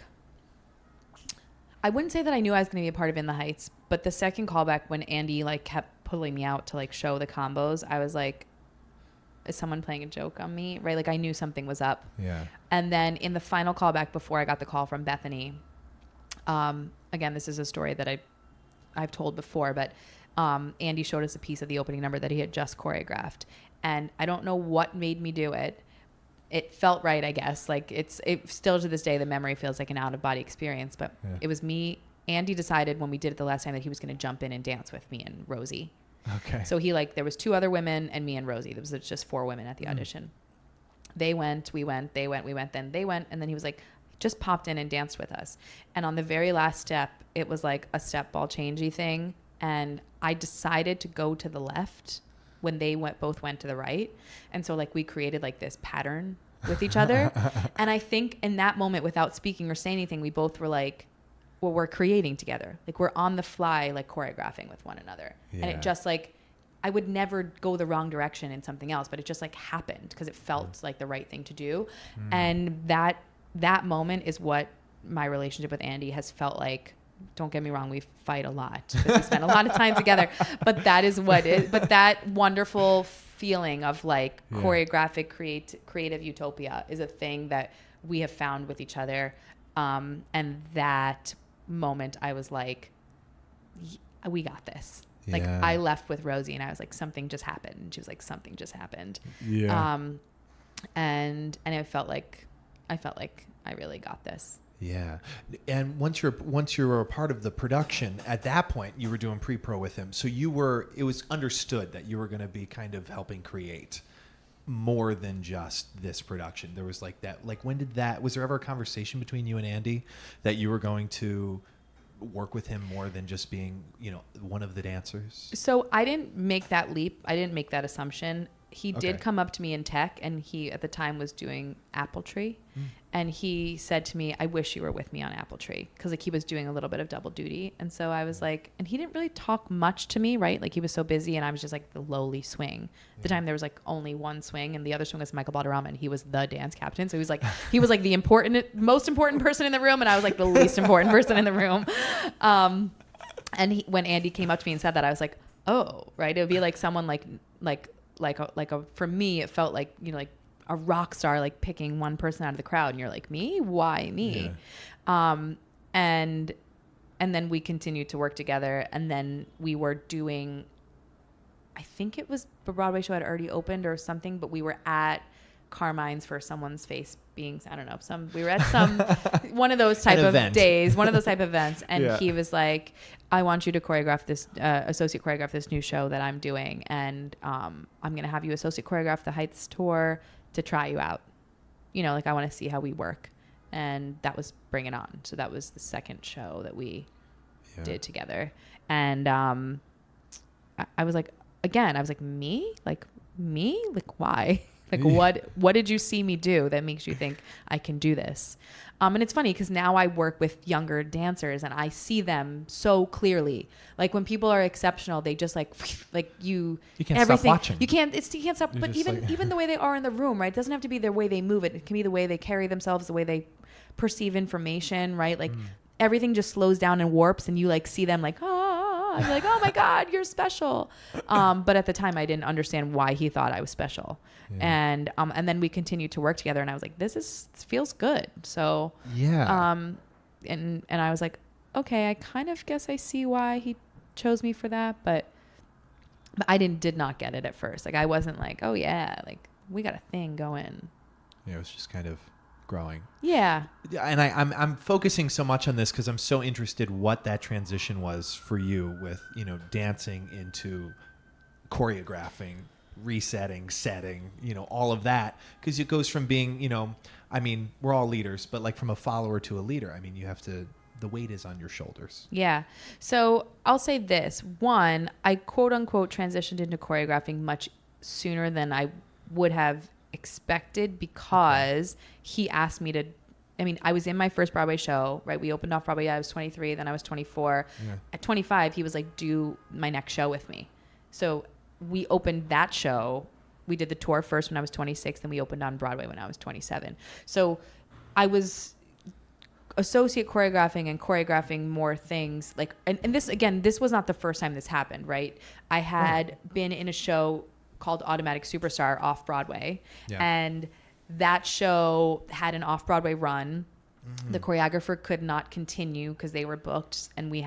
I wouldn't say that I knew I was going to be a part of In the Heights, but the second callback when Andy like kept pulling me out to like show the combos, I was like, is someone playing a joke on me? Right? Like I knew something was up. Yeah. And then in the final callback before I got the call from Bethany, again, this is a story that I've told before, but Andy showed us a piece of the opening number that he had just choreographed. And I don't know what made me do it. It felt right, I guess. Like it still to this day, the memory feels like an out of body experience, but it was me. Andy decided when we did it the last time that he was going to jump in and dance with me and Rosie. Okay. So there was 2 other women and me and Rosie. There was just 4 women at the audition. They went, we went, they went, we went, then they went. And then he was like, just popped in and danced with us. And on the very last step, it was like a step ball changey thing. And I decided to go to the left when they both went to the right. And so like we created like this pattern with each other. And I think in that moment, without speaking or saying anything, we both were like, well, we're creating together. Like we're on the fly, like choreographing with one another. Yeah. And it just like, I would never go the wrong direction in something else, but it just like happened because it felt like the right thing to do. And that moment is what my relationship with Andy has felt like. Don't get me wrong, we fight a lot because we spend a lot of time together, but that is but that wonderful feeling of like choreographic creative utopia is a thing that we have found with each other. And that moment I was like, we got this. Like I left with Rosie and I was like, something just happened. And she was like, something just happened. Yeah. And I felt like I really got this. Yeah. And once you were a part of the production, at that point you were doing pre-pro with him. So it was understood that you were going to be kind of helping create more than just this production. There was like that, like was there ever a conversation between you and Andy that you were going to work with him more than just being, you know, one of the dancers? So I didn't make that leap. I didn't make that assumption. He did come up to me in tech, and he at the time was doing Apple Tree. And he said to me, I wish you were with me on Apple Tree, because like he was doing a little bit of double duty. And so I was like, and he didn't really talk much to me, right? Like he was so busy, and I was just like the lowly swing. At the time there was like only one swing, and the other swing was Michael Balderrama, and he was the dance captain. So he was like the most important person in the room, and I was like the least important person in the room. And when Andy came up to me and said that, I was like, oh, right. It would be like someone for me, it felt like, you know, like a rock star, like picking one person out of the crowd, and you're like, me? Why me? Yeah. And then we continued to work together, and then we were doing, I think it was the Broadway show had already opened or something, but we were at Carmine's for someone's face being, I don't know, we were at some one of those type of days, one of those type of events, and he was like, I want you to choreograph this, associate choreograph this new show that I'm doing, and I'm gonna have you associate choreograph the Heights tour to try you out. You know, like I want to see how we work, and that was Bring It On. So that was the second show that we did together, and I was like, again, I was like, me, like why? Like, what did you see me do that makes you think I can do this? And it's funny because now I work with younger dancers and I see them so clearly. Like when people are exceptional, they just like you can't stop watching. You can't stop. You're but even like even the way they are in the room, right? It doesn't have to be the way they move it. It can be the way they carry themselves, the way they perceive information, right? Like everything just slows down and warps, and you like see them like, I'm like, oh my God, you're special. But at the time I didn't understand why he thought I was special. Yeah. And then we continued to work together, and I was like, this feels good. So, and I was like, okay, I kind of guess I see why he chose me for that. But I did not get it at first. Like I wasn't like, oh yeah, like we got a thing going. Yeah, it was just kind of growing. Yeah. And I'm focusing so much on this because I'm so interested what that transition was for you with, dancing into choreographing, resetting, setting, all of that. Because it goes from being, we're all leaders, but like from a follower to a leader, the weight is on your shoulders. Yeah. So I'll say this. One, I quote unquote transitioned into choreographing much sooner than I would have expected because he asked me to. I was in my first Broadway show, right? We opened off Broadway. I was 23, then I was 24. Yeah. At 25, he was like, do my next show with me. So we opened that show. We did the tour first when I was 26, then we opened on Broadway when I was 27. So I was associate choreographing and choreographing more things like, and this, again, this was not the first time this happened, right? I had been in a show called Automatic Superstar off Broadway, and that show had an off Broadway run. Mm-hmm. The choreographer could not continue because they were booked, and we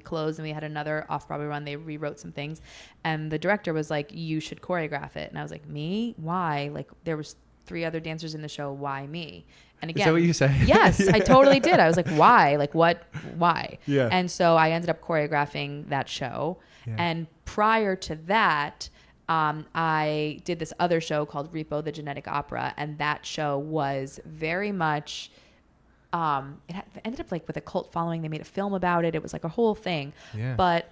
closed and we had another off Broadway run. They rewrote some things, and the director was like, you should choreograph it. And I was like, me? Why? Like, there was 3 other dancers in the show. Why me? And again, is that what you say? Yes, I totally did. I was like, why? Like, what? Why? Yeah. And so I ended up choreographing that show. Yeah. And prior to that, I did this other show called Repo, the Genetic Opera. And that show was very much, it ended up like with a cult following. They made a film about it. It was like a whole thing. Yeah. But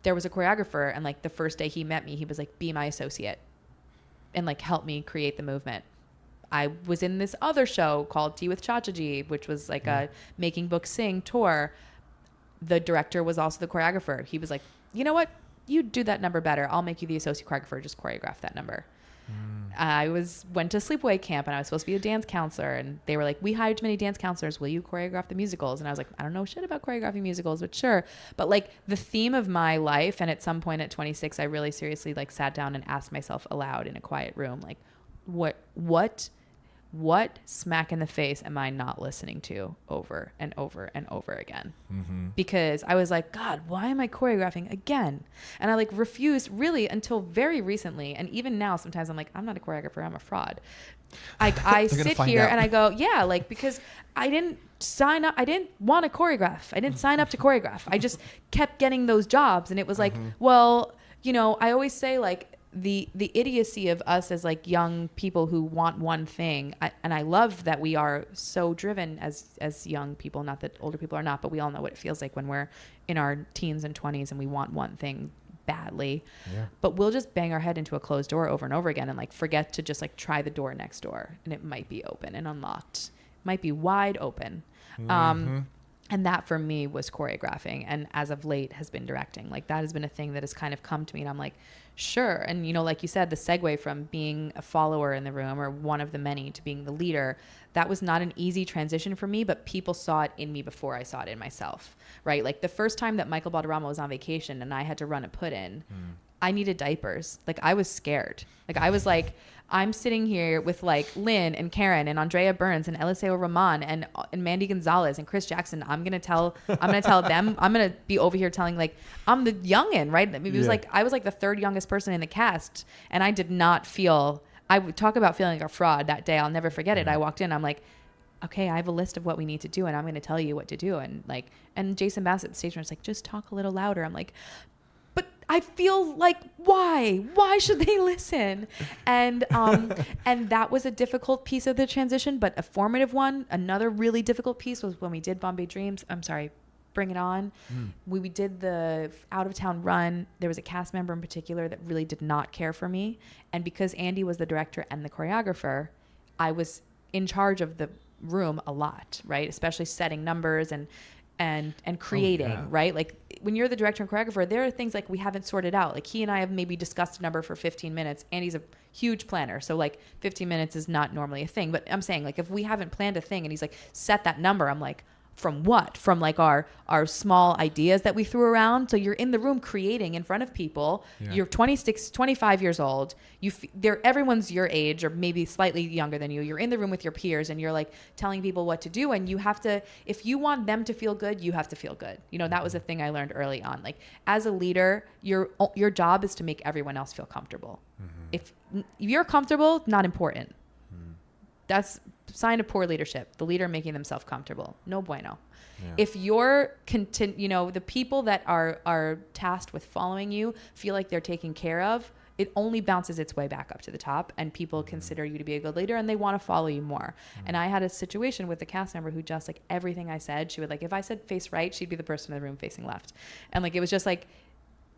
there was a choreographer. And like the first day he met me, he was like, be my associate and like help me create the movement. I was in this other show called Tea with Cha-Cha-Ji, which was like a Making Books Sing tour. The director was also the choreographer. He was like, you know what? You do that number better. I'll make you the associate choreographer. Just choreograph that number. I went to sleepaway camp and I was supposed to be a dance counselor. And they were like, we hired too many dance counselors. Will you choreograph the musicals? And I was like, I don't know shit about choreographing musicals, but sure. But like the theme of my life, and at some point at 26, I really seriously like sat down and asked myself aloud in a quiet room, like, what smack in the face am I not listening to over and over and over again? Mm-hmm. Because I was like, God, why am I choreographing again? And I like refused really until very recently. And even now, sometimes I'm like, I'm not a choreographer, I'm a fraud. I sit here and I go, yeah, like, because I didn't sign up. I didn't want to choreograph. I didn't sign up to choreograph. I just kept getting those jobs. And it was like, well, I always say like, the idiocy of us as like young people who want one thing, and I love that we are so driven as young people, not that older people are not, but we all know what it feels like when we're in our teens and 20s and we want one thing badly. Yeah. But we'll just bang our head into a closed door over and over again and like forget to just like try the door next door, and it might be open and unlocked, might be wide open. And that for me was choreographing, and as of late has been directing. Like that has been a thing that has kind of come to me, and I'm like, sure. And like you said, the segue from being a follower in the room or one of the many to being the leader, that was not an easy transition for me, but people saw it in me before I saw it in myself, right? Like the first time that Michael Balderrama was on vacation and I had to run a put-in, I needed diapers. Like I was scared. Like I was like, I'm sitting here with like Lynn and Karen and Andrea Burns and Eliseo Rahman and Mandy Gonzalez and Chris Jackson. I'm gonna tell them. I'm gonna be over here telling like I'm the youngin', right? It was like I was like the 3rd youngest person in the cast, and I did not feel. I would talk about feeling like a fraud that day. I'll never forget it. I walked in. I'm like, okay, I have a list of what we need to do, and I'm gonna tell you what to do. And Jason Bassett, the stage manager's like, just talk a little louder. I'm like, but I feel like why should they listen? And and that was a difficult piece of the transition, but a formative one. Another really difficult piece was when we did Bombay Dreams. Bring It On. We did the out of town run. There was a cast member in particular that really did not care for me, and because Andy was the director and the choreographer, I was in charge of the room a lot, right? Especially setting numbers and creating, right? Like when you're the director and choreographer, there are things like we haven't sorted out. Like he and I have maybe discussed a number for 15 minutes. Andy's a huge planner. So like 15 minutes is not normally a thing, but I'm saying like if we haven't planned a thing and he's like, set that number, I'm like, from what? From like our small ideas that we threw around. So you're in the room creating in front of people. Yeah. You're 26, 25 years old. Everyone's your age or maybe slightly younger than you. You're in the room with your peers and you're like telling people what to do. And you have to, if you want them to feel good, you have to feel good. That was a thing I learned early on. Like as a leader, your job is to make everyone else feel comfortable. Mm-hmm. If you're comfortable, not important. That's sign of poor leadership. The leader making themselves comfortable. No bueno. Yeah. If you're the people that are tasked with following you feel like they're taken care of, it only bounces its way back up to the top, and people consider you to be a good leader and they want to follow you more. And I had a situation with a cast member who just like everything I said, she would like, if I said face right, she'd be the person in the room facing left. And like, it was just like,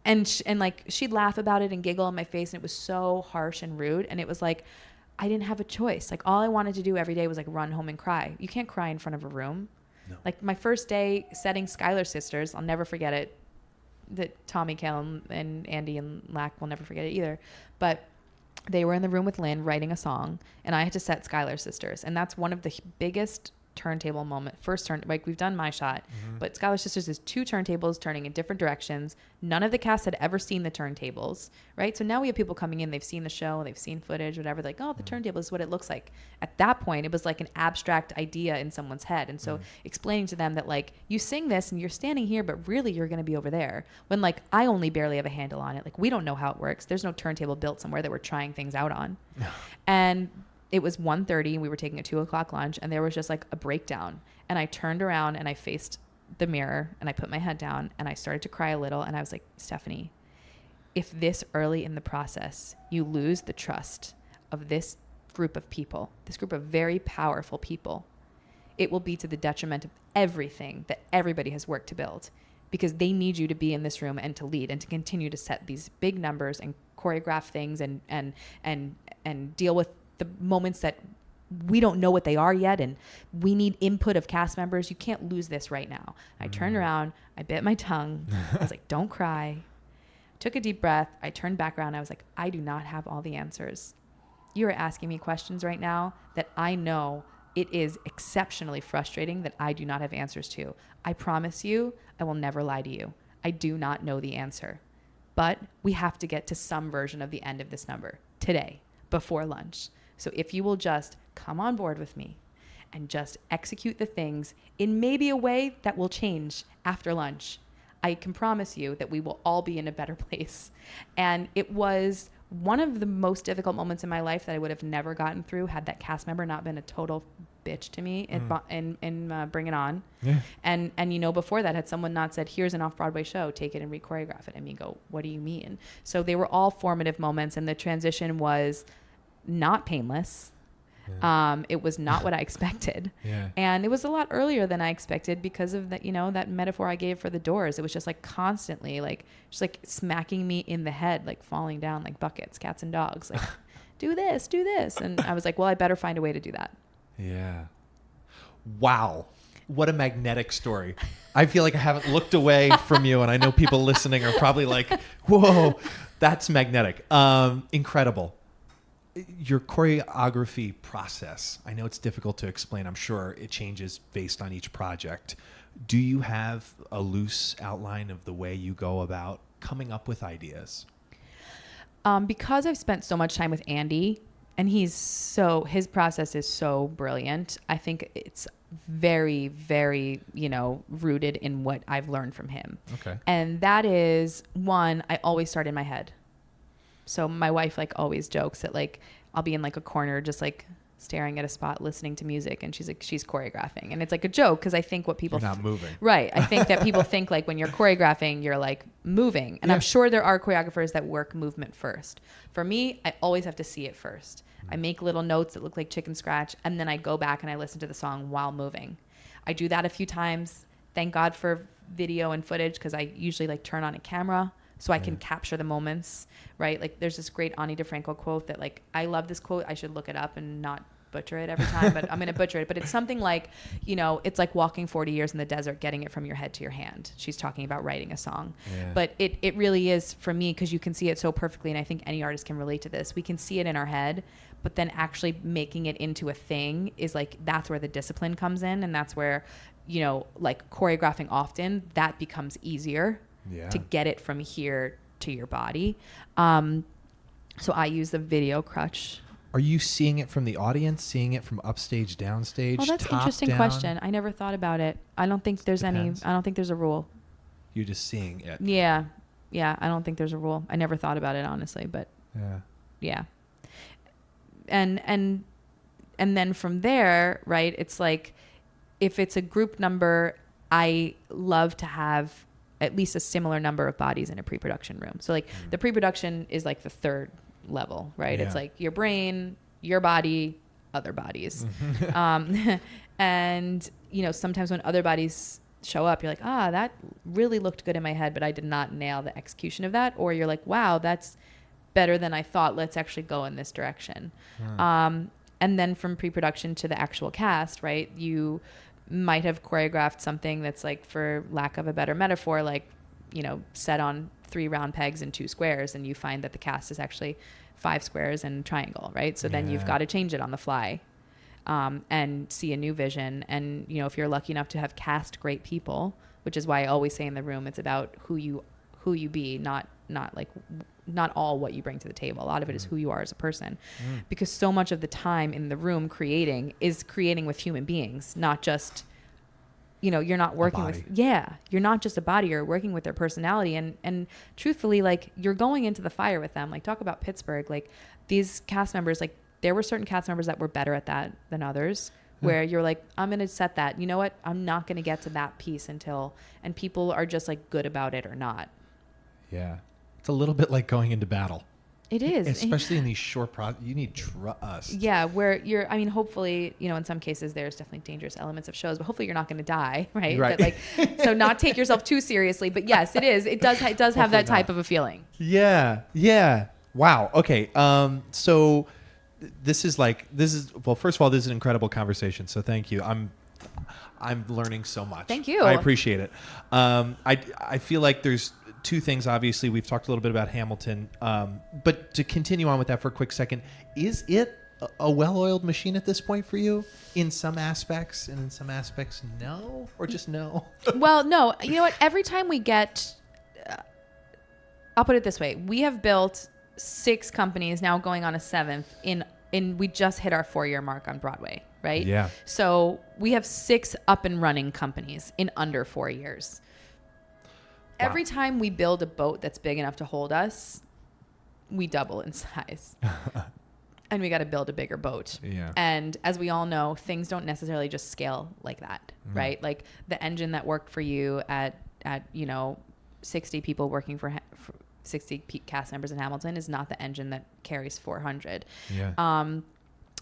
and like she'd laugh about it and giggle in my face. And it was so harsh and rude. And it was like, I didn't have a choice. Like all I wanted to do every day was like run home and cry. You can't cry in front of a room. No. Like my first day setting Skylar Sisters, I'll never forget it. That Tommy, Cal, and Andy and Lack will never forget it either. But they were in the room with Lynn writing a song, and I had to set Skylar Sisters. And that's one of the biggest turntable moment. First turn, like we've done My Shot, but Skylar Sisters is 2 turntables turning in different directions. None of the cast had ever seen the turntables, right? So now we have people coming in, they've seen the show, they've seen footage, whatever, like, oh, the turntable is what it looks like. At that point, it was like an abstract idea in someone's head. And so explaining to them that like, you sing this and you're standing here, but really you're going to be over there. When like, I only barely have a handle on it. Like, we don't know how it works. There's no turntable built somewhere that we're trying things out on. And it was 1:30 and we were taking a 2:00 lunch, and there was just like a breakdown. And I turned around and I faced the mirror and I put my head down and I started to cry a little. And I was like, Stephanie, if this early in the process, you lose the trust of this group of people, this group of very powerful people, it will be to the detriment of everything that everybody has worked to build, because they need you to be in this room and to lead and to continue to set these big numbers and choreograph things and deal with the moments that we don't know what they are yet, and we need input of cast members. You can't lose this right now. I turned around, I bit my tongue. I was like, don't cry. Took a deep breath. I turned back around. I was like, I do not have all the answers. You are asking me questions right now that I know it is exceptionally frustrating that I do not have answers to. I promise you, I will never lie to you. I do not know the answer, but we have to get to some version of the end of this number today before lunch. So if you will just come on board with me and just execute the things in maybe a way that will change after lunch, I can promise you that we will all be in a better place. And it was one of the most difficult moments in my life that I would have never gotten through had that cast member not been a total bitch to me in Bring It On. Yeah. And you know, before that, had someone not said, here's an off-Broadway show, take it and re-choreograph it. And me go, what do you mean? So they were all formative moments, and the transition was not painless. Yeah. It was not what I expected. Yeah. And it was a lot earlier than I expected because of that, you know, that metaphor I gave for the doors. It was just like constantly like, just like smacking me in the head, like falling down like buckets, cats and dogs, like do this. And I was like, well, I better find a way to do that. Yeah. Wow. What a magnetic story. I feel like I haven't looked away from you, and I know people listening are probably like, whoa, that's magnetic. Incredible. Your choreography process, I know it's difficult to explain. I'm sure it changes based on each project. Do you have a loose outline of the way you go about coming up with ideas? Because I've spent so much time with Andy, and his process is so brilliant. I think it's very, very, rooted in what I've learned from him. Okay. And that is, one, I always start in my head. So my wife like always jokes that like I'll be in like a corner just like staring at a spot listening to music, and she's like, she's choreographing, and it's like a joke because I think what people you're not moving, right? I think that people think like when you're choreographing you're like moving, and I'm sure there are choreographers that work movement first. For me, I always have to see it first. I make little notes that look like chicken scratch, and then I go back and I listen to the song while moving. I do that a few times. Thank God for video and footage, because I usually like turn on a camera so I can capture the moments, right? Like there's this great Defranco quote that like, I love this quote. I should look it up and not butcher it every time, but I'm going to butcher it. But it's something like, it's like walking 40 years in the desert, getting it from your head to your hand. She's talking about writing a song. Yeah. But it really is for me, because you can see it so perfectly. And I think any artist can relate to this. We can see it in our head, but then actually making it into a thing is like, that's where the discipline comes in. And that's where, like choreographing often, that becomes easier. Yeah. To get it from here to your body. So I use the video crutch. Are you seeing it from the audience, seeing it from upstage, downstage? Oh, that's an interesting question. I never thought about it. I don't think there's a rule. You're just seeing it. Yeah. I don't think there's a rule. I never thought about it, honestly, but yeah. And and then from there, right, it's like, if it's a group number, I love to have at least a similar number of bodies in a pre-production room. So like the pre-production is like the third level, right? Yeah. It's like your brain, your body, other bodies. And, you know, sometimes when other bodies show up, you're like, that really looked good in my head, but I did not nail the execution of that. Or you're like, wow, that's better than I thought. Let's actually go in this direction. And then from pre-production to the actual cast, right? You might have choreographed something that's like, for lack of a better metaphor, like, you know, set on 3 round pegs and 2 squares, and you find that the cast is actually 5 squares and triangle, right? So then you've got to change it on the fly, and see a new vision. And, you know, if you're lucky enough to have cast great people, which is why I always say in the room, it's about who you be, not all what you bring to the table. A lot of it is who you are as a person, because so much of the time in the room creating with human beings, not just, you know, you're not working with, you're not just a body, you're working with their personality. And truthfully, like, you're going into the fire with them. Like, talk about Pittsburgh, like these cast members, like there were certain cast members that were better at that than others, where you're like, I'm going to set that, you know what? I'm not going to get to that piece and people are just like good about it or not. Yeah. It's a little bit like going into battle. It is. Especially in these short you need trust. Yeah, where I mean, hopefully, you know, in some cases there's definitely dangerous elements of shows, but hopefully you're not going to die, right? Right. But like, so not take yourself too seriously, but yes, it is. It does have that type of a feeling. Yeah. Yeah. Wow. Okay. So this is well, first of all, this is an incredible conversation. So thank you. I'm learning so much. Thank you. I appreciate it. I feel like there's 2 things. Obviously, we've talked a little bit about Hamilton, but to continue on with that for a quick second, is it a well-oiled machine at this point for you in some aspects, and in some aspects no, or just no? Well, no. You know what? Every time we get, I'll put it this way: we have built 6 companies, now going on a 7th. We just hit our 4-year mark on Broadway, right? Yeah. So we have 6 up and running companies in under 4 years. Wow. Every time we build a boat that's big enough to hold us, we double in size. And we got to build a bigger boat. Yeah. And as we all know, things don't necessarily just scale like that, right? Like the engine that worked for you at you know, 60 people working for 60 cast members in Hamilton is not the engine that carries 400. Yeah.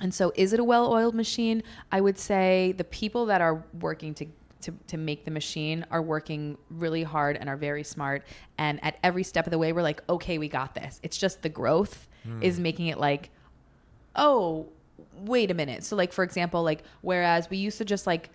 And so is it a well-oiled machine? I would say the people that are working to make the machine are working really hard and are very smart. And at every step of the way, we're like, okay, we got this. It's just the growth is making it like, oh, wait a minute. So like, for example, like, whereas we used to just like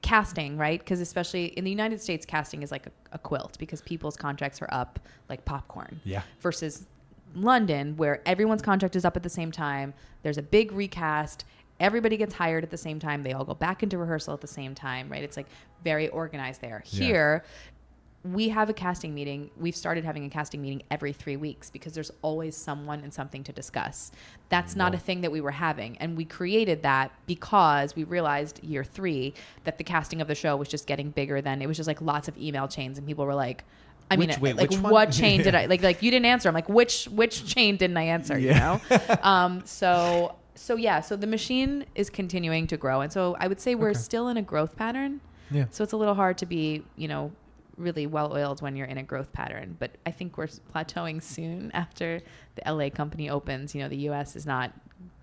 casting, right? Because especially in the United States, casting is like a quilt because people's contracts are up like popcorn. Yeah. Versus London, where everyone's contract is up at the same time. There's a big recast. Everybody gets hired at the same time. They all go back into rehearsal at the same time, right? It's like very organized there. Yeah. Here, we have a casting meeting. We've started having a casting meeting every 3 weeks because there's always someone and something to discuss. That's not a thing that we were having. And we created that because we realized year 3 that the casting of the show was just getting bigger than, it was just like lots of email chains and people were like, Which what chain did I, like you didn't answer. I'm like, which chain didn't I answer, you know? So the machine is continuing to grow. And so I would say we're still in a growth pattern. Yeah. So it's a little hard to be, you know, really well-oiled when you're in a growth pattern. But I think we're plateauing soon after the LA company opens. You know, the US is not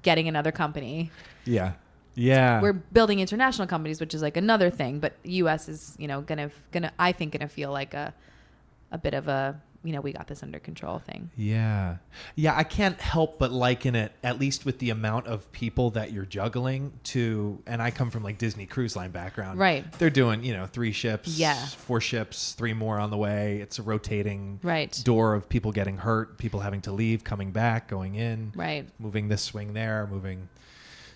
getting another company. Yeah. Yeah. We're building international companies, which is like another thing. But US is, you know, gonna feel like a bit of a, you know, we got this under control thing. Yeah. Yeah, I can't help but liken it, at least with the amount of people that you're juggling to, and I come from like Disney Cruise Line background. Right. They're doing, you know, 3 ships, Yeah. 4 ships, 3 more on the way. It's a rotating Right. door of people getting hurt, people having to leave, coming back, going in, Right. moving this swing there, moving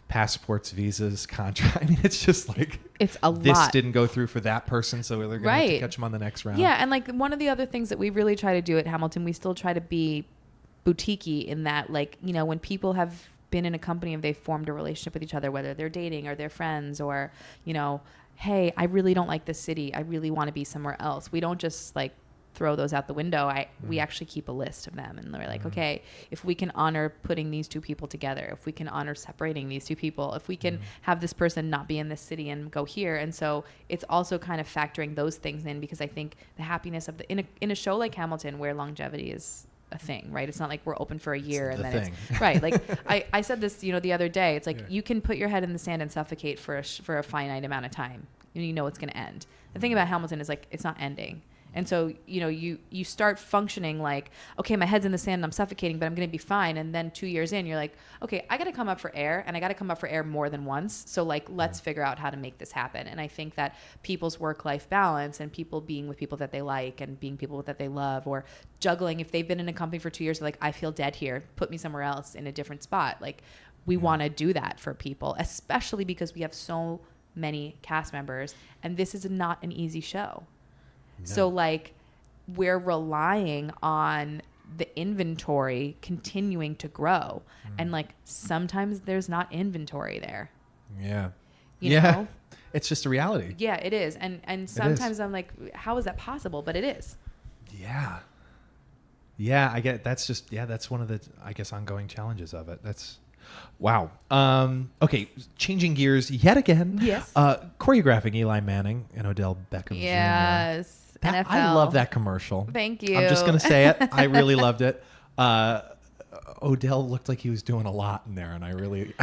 passports, visas, contract. I mean, it's just like, It's a this lot. didn't go through for that person, so they're going to have to Right. catch them on the next round. Yeah, and like one of the other things that we really try to do at Hamilton, we still try to be boutique-y in that, like, you know, when people have been in a company and they've formed a relationship with each other, whether they're dating or they're friends or, you know, hey, I really don't like this city. I really want to be somewhere else. We don't just like throw those out the window. We actually keep a list of them, and we're like, okay, if we can honor putting these two people together, if we can honor separating these two people, if we can have this person not be in this city and go here. And so it's also kind of factoring those things in, because I think the happiness of in a show like Hamilton, where longevity is a thing, right? It's not like we're open for a year and then it's right. Like I said this, the other day, it's like you can put your head in the sand and suffocate for a finite amount of time. You know it's going to end. The thing about Hamilton is like, it's not ending. And so, you start functioning like, okay, my head's in the sand and I'm suffocating, but I'm going to be fine. And then 2 years in, you're like, okay, I got to come up for air, and I got to come up for air more than once. So like, let's figure out how to make this happen. And I think that people's work-life balance and people being with people that they like and being people that they love, or juggling, if they've been in a company for 2 years, they're like, I feel dead here, put me somewhere else in a different spot. Like, we want to do that for people, especially because we have so many cast members, and this is not an easy show. No. So like, we're relying on the inventory continuing to grow, and like, sometimes there's not inventory there. Yeah. You know? It's just a reality. Yeah, it is. And sometimes I'm like, how is that possible? But it is. Yeah. Yeah, I get that's just that's one of the, I guess, ongoing challenges of it. That's wow. Okay, changing gears yet again. Yes. Choreographing Eli Manning and Odell Beckham Jr. Yes. NFL. I love that commercial. Thank you. I'm just going to say it. I really loved it. Odell looked like he was doing a lot in there, and I really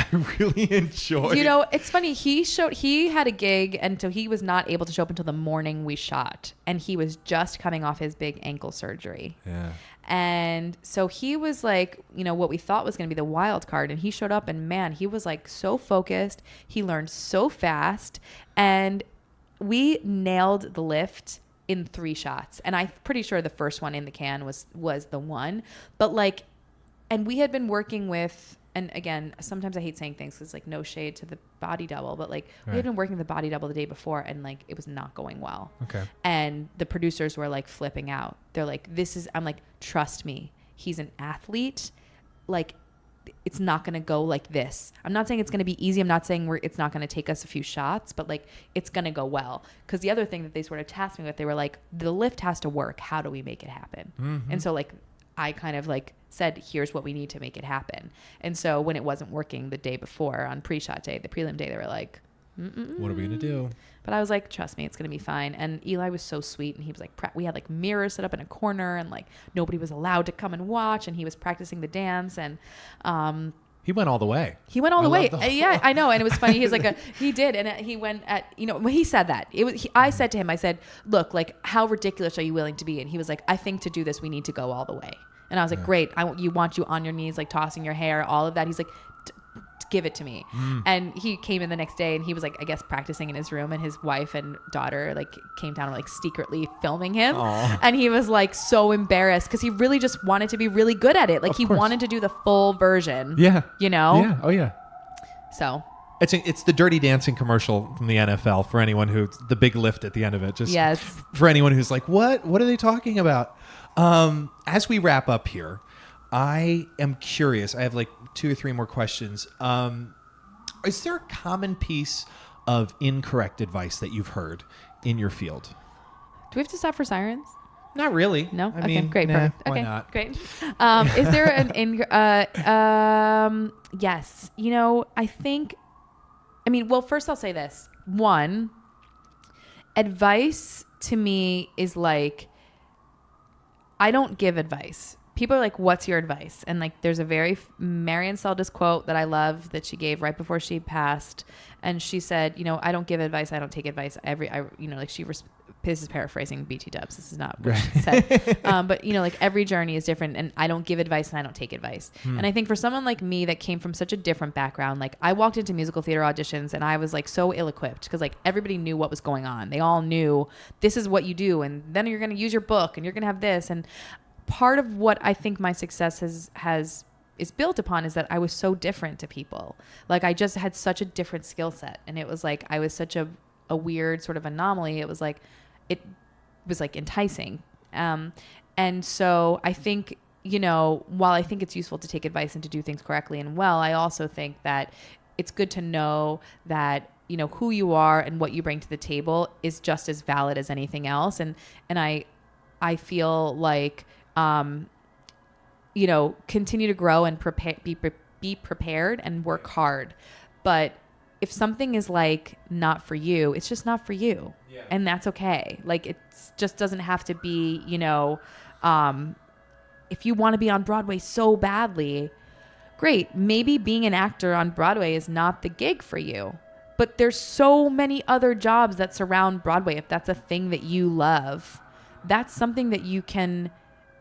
enjoyed. It's funny. He had a gig, and so he was not able to show up until the morning we shot, and he was just coming off his big ankle surgery. Yeah. And so he was like, what we thought was going to be the wild card, and he showed up, and man, he was like so focused. He learned so fast, and we nailed the lift in 3 shots. And I'm pretty sure the first one in the can was the one. But like, and we had been working with, and again, sometimes I hate saying things because like, no shade to the body double, but like, we had been working with the body double the day before, and like, it was not going well. Okay. And the producers were like flipping out. They're like, I'm like, trust me, he's an athlete. Like, it's not going to go like this. I'm not saying it's going to be easy. I'm not saying it's not going to take us a few shots, but like, it's going to go well. Because the other thing that they sort of tasked me with, they were like, the lift has to work. How do we make it happen? Mm-hmm. And so like, I kind of like said, here's what we need to make it happen. And so when it wasn't working the day before on pre-shot day, the prelim day, they were like, what are we going to do? But I was like, trust me, it's going to be fine. And Eli was so sweet. And he was like, we had like mirrors set up in a corner, and like nobody was allowed to come and watch. And he was practicing the dance. And he went all the way. He went all the way. Yeah, I know. And it was funny. He's like, he did. And he went at, when he said that, I said to him, I said, look, like, how ridiculous are you willing to be? And he was like, I think to do this, we need to go all the way. And I was like, great. I want you on your knees, like tossing your hair, all of that. He's like, give it to me. And he came in the next day, and he was like, I guess, practicing in his room, and his wife and daughter like came down and like secretly filming him. Aww. And he was like so embarrassed because he really just wanted to be really good at it. Like, he wanted to do the full version. Yeah. Yeah. Oh yeah. So it's the Dirty Dancing commercial from the NFL for anyone the big lift at the end of it. Just yes. For anyone who's like, what are they talking about? As we wrap up here, I am curious. I have like 2 or 3 more questions. Is there a common piece of incorrect advice that you've heard in your field? Do we have to stop for sirens? Not really. No? I mean, great. Nah, Perfect. why Okay, not? Great. Is there yes. I think, well, first I'll say this. 1, advice to me is like, I don't give advice. People are like, what's your advice? And like, there's a very Marian Seldes quote that I love that she gave right before she passed. And she said, I don't give advice. I don't take advice. This is paraphrasing BT Dubs. This is not what she said. But like, every journey is different, and I don't give advice and I don't take advice. And I think for someone like me that came from such a different background, like I walked into musical theater auditions and I was like so ill-equipped because like everybody knew what was going on. They all knew this is what you do, and then you're going to use your book, and you're going to have this. And part of what I think my success is built upon is that I was so different to people. Like, I just had such a different skill set, and it was like I was such a weird sort of anomaly. It was like enticing. And so I think, while I think it's useful to take advice and to do things correctly and well, I also think that it's good to know that, who you are and what you bring to the table is just as valid as anything else. And I I feel like, continue to grow and be prepared and work hard. But if something is like not for you, it's just not for you. Yeah. And that's okay. Like it just doesn't have to be, if you want to be on Broadway so badly, great. Maybe being an actor on Broadway is not the gig for you. But there's so many other jobs that surround Broadway. If that's a thing that you love, that's something that you can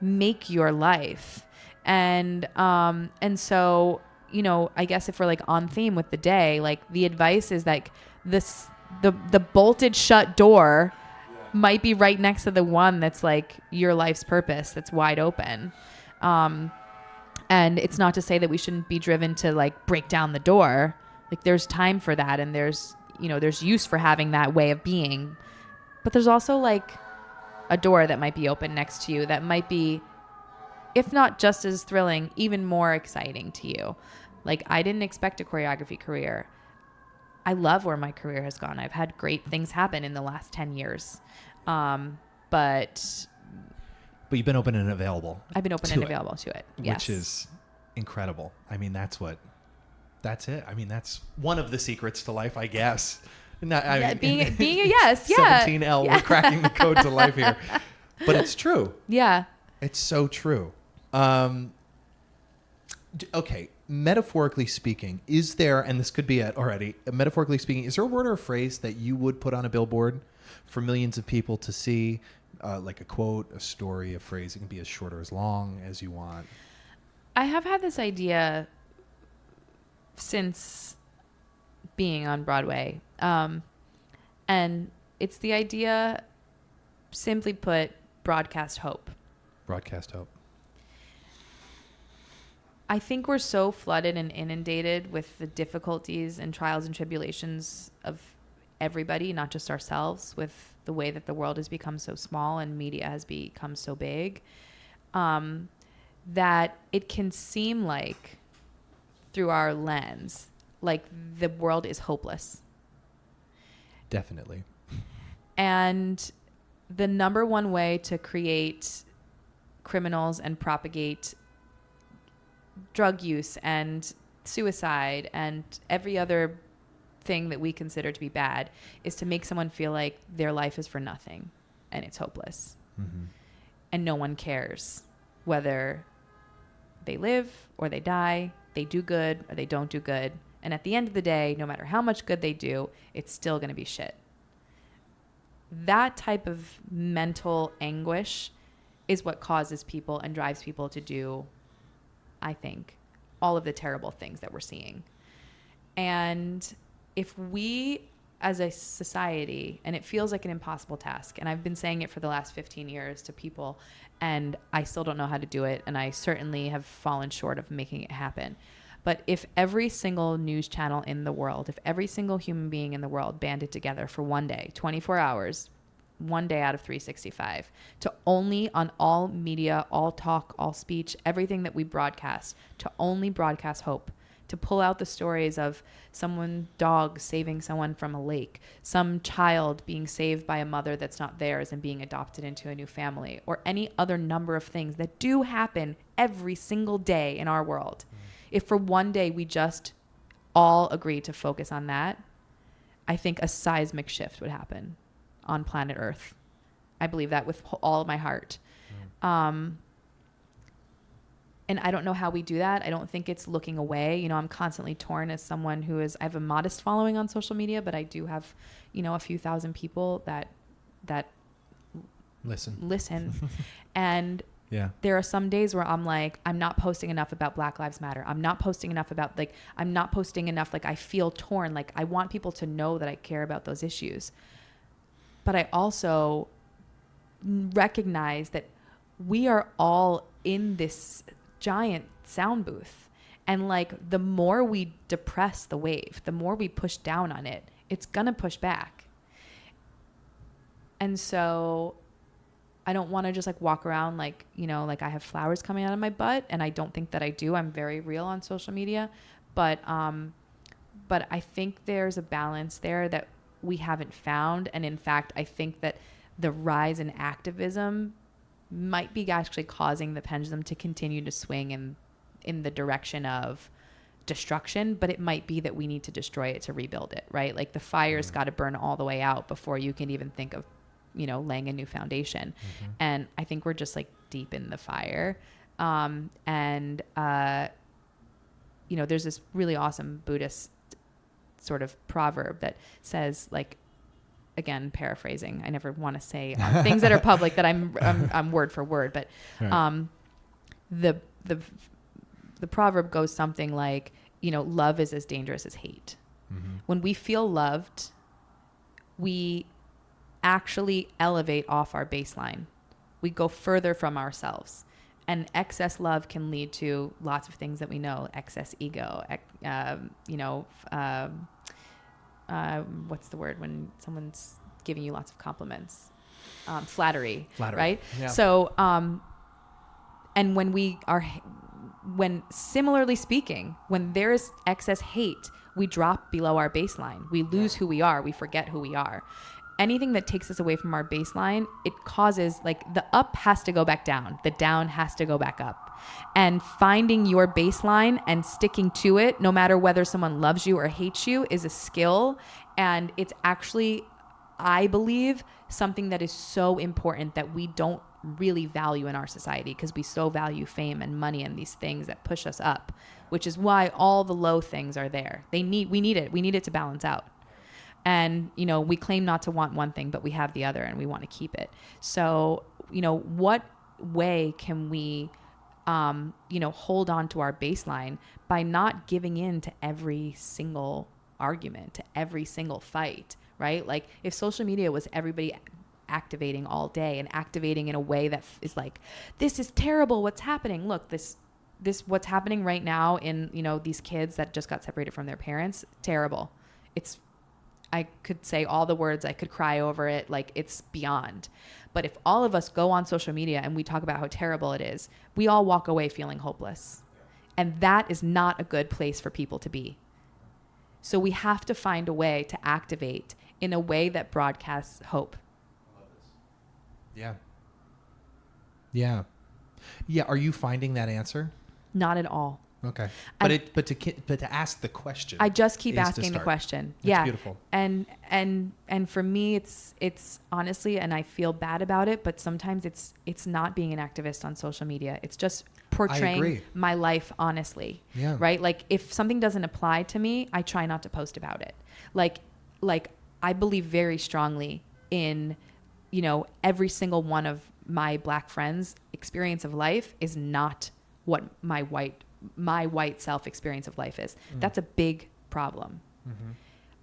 make your life. And so, I guess if we're like on theme with the day, like the advice is like the bolted shut door might be right next to the one that's like your life's purpose, that's wide open. And it's not to say that we shouldn't be driven to like break down the door. Like there's time for that, and there's use for having that way of being. But there's also like a door that might be open next to you that might be, if not just as thrilling, even more exciting to you. Like I didn't expect a choreography career. I love where my career has gone. I've had great things happen in the last 10 years. But you've been open and available. I've been open and available to it. Yes. Which is incredible. I mean, that's it. I mean, that's one of the secrets to life, I guess. Being a yes. Yeah. 17L, yeah. We're cracking the code to life here. But it's true. Yeah. It's so true. Okay. Metaphorically speaking, is there, and this could be it already, metaphorically speaking, is there a word or a phrase that you would put on a billboard for millions of people to see? Like a quote, a story, a phrase. It can be as short or as long as you want. I have had this idea since being on Broadway. And it's the idea, simply put, broadcast hope. Broadcast hope. I think we're so flooded and inundated with the difficulties and trials and tribulations of everybody, not just ourselves, with the way that the world has become so small and media has become so big, that it can seem like, through our lens, like the world is hopeless. Definitely. And the number one way to create criminals and propagate drug use and suicide and every other thing that we consider to be bad is to make someone feel like their life is for nothing and it's hopeless. Mm-hmm. And no one cares whether they live or they die, they do good or they don't do good. And at the end of the day, no matter how much good they do, it's still going to be shit. That type of mental anguish is what causes people and drives people to do, I think, all of the terrible things that we're seeing. And if we as a society, and it feels like an impossible task, and I've been saying it for the last 15 years to people, and I still don't know how to do it, and I certainly have fallen short of making it happen. But if every single news channel in the world, if every single human being in the world banded together for one day, 24 hours, one day out of 365, to only on all media, all talk, all speech, everything that we broadcast, to only broadcast hope, to pull out the stories of someone, dog saving someone from a lake, some child being saved by a mother that's not theirs and being adopted into a new family, or any other number of things that do happen every single day in our world. If for one day we just all agree to focus on that, I think a seismic shift would happen on planet Earth. I believe that with all of my heart. And I don't know how we do that. I don't think it's looking away. You know, I'm constantly torn as someone who is, I have a modest following on social media, but I do have, you know, a few thousand people that listen. And yeah, there are some days where I'm like, I'm not posting enough about Black Lives Matter. I'm not posting enough about, like, I'm not posting enough. Like, I feel torn. Like, I want people to know that I care about those issues. But I also recognize that we are all in this giant sound booth. And like, the more we depress the wave, the more we push down on it, it's going to push back. And so I don't want to just like walk around like, you know, like I have flowers coming out of my butt, and I don't think that I do. I'm very real on social media, but I think there's a balance there that we haven't found. And in fact, I think that the rise in activism might be actually causing the pendulum to continue to swing in the direction of destruction, but it might be that we need to destroy it to rebuild it, right? Like the fire's got to burn all the way out before you can even think of, laying a new foundation. And I think we're just like deep in the fire. There's this really awesome Buddhist sort of proverb that says, like, again, paraphrasing, I never want to say things that are public that I'm word for word, but right. The proverb goes something like, love is as dangerous as hate. Mm-hmm. When we feel loved, we actually elevate off our baseline. We go further from ourselves. And excess love can lead to lots of things that we know. Excess ego, what's the word when someone's giving you lots of compliments? Flattery, right? Yeah. So, and when similarly speaking, when there's excess hate, we drop below our baseline. We lose who we are. We forget who we are. Anything that takes us away from our baseline, it causes, like, the up has to go back down. The down has to go back up. And finding your baseline and sticking to it, no matter whether someone loves you or hates you, is a skill. And it's actually, I believe, something that is so important that we don't really value in our society, because we so value fame and money and these things that push us up, which is why all the low things are there. We need it. We need it to balance out. And, we claim not to want one thing, but we have the other and we want to keep it. So, what way can we, hold on to our baseline by not giving in to every single argument, to every single fight, right? Like, if social media was everybody activating all day and activating in a way that is like, this is terrible, what's happening? Look, this what's happening right now in, these kids that just got separated from their parents, terrible. I could say all the words, I could cry over it, like, it's beyond. But if all of us go on social media and we talk about how terrible it is, we all walk away feeling hopeless. And that is not a good place for people to be. So we have to find a way to activate in a way that broadcasts hope. Yeah. Yeah. Yeah. Are you finding that answer? Not at all. Okay. But to ask the question. I just keep asking the question. That's beautiful. And for me, it's honestly, and I feel bad about it, but sometimes it's not being an activist on social media. It's just portraying my life honestly. Yeah. Right? Like, if something doesn't apply to me, I try not to post about it. Like I believe very strongly in, every single one of my Black friends' experience of life is not what my white self experience of life is. That's a big problem. Mm-hmm.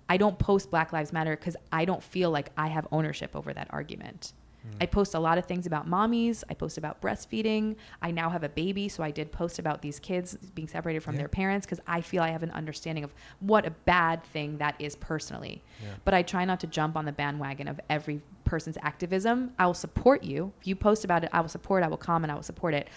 I don't post Black Lives Matter because I don't feel like I have ownership over that argument. I post a lot of things about mommies. I post about breastfeeding. I now have a baby, so I did post about these kids being separated from their parents because I feel I have an understanding of what a bad thing that is personally. Yeah. But I try not to jump on the bandwagon of every person's activism. I will support you. If you post about it, I will support, I will comment, I will support it.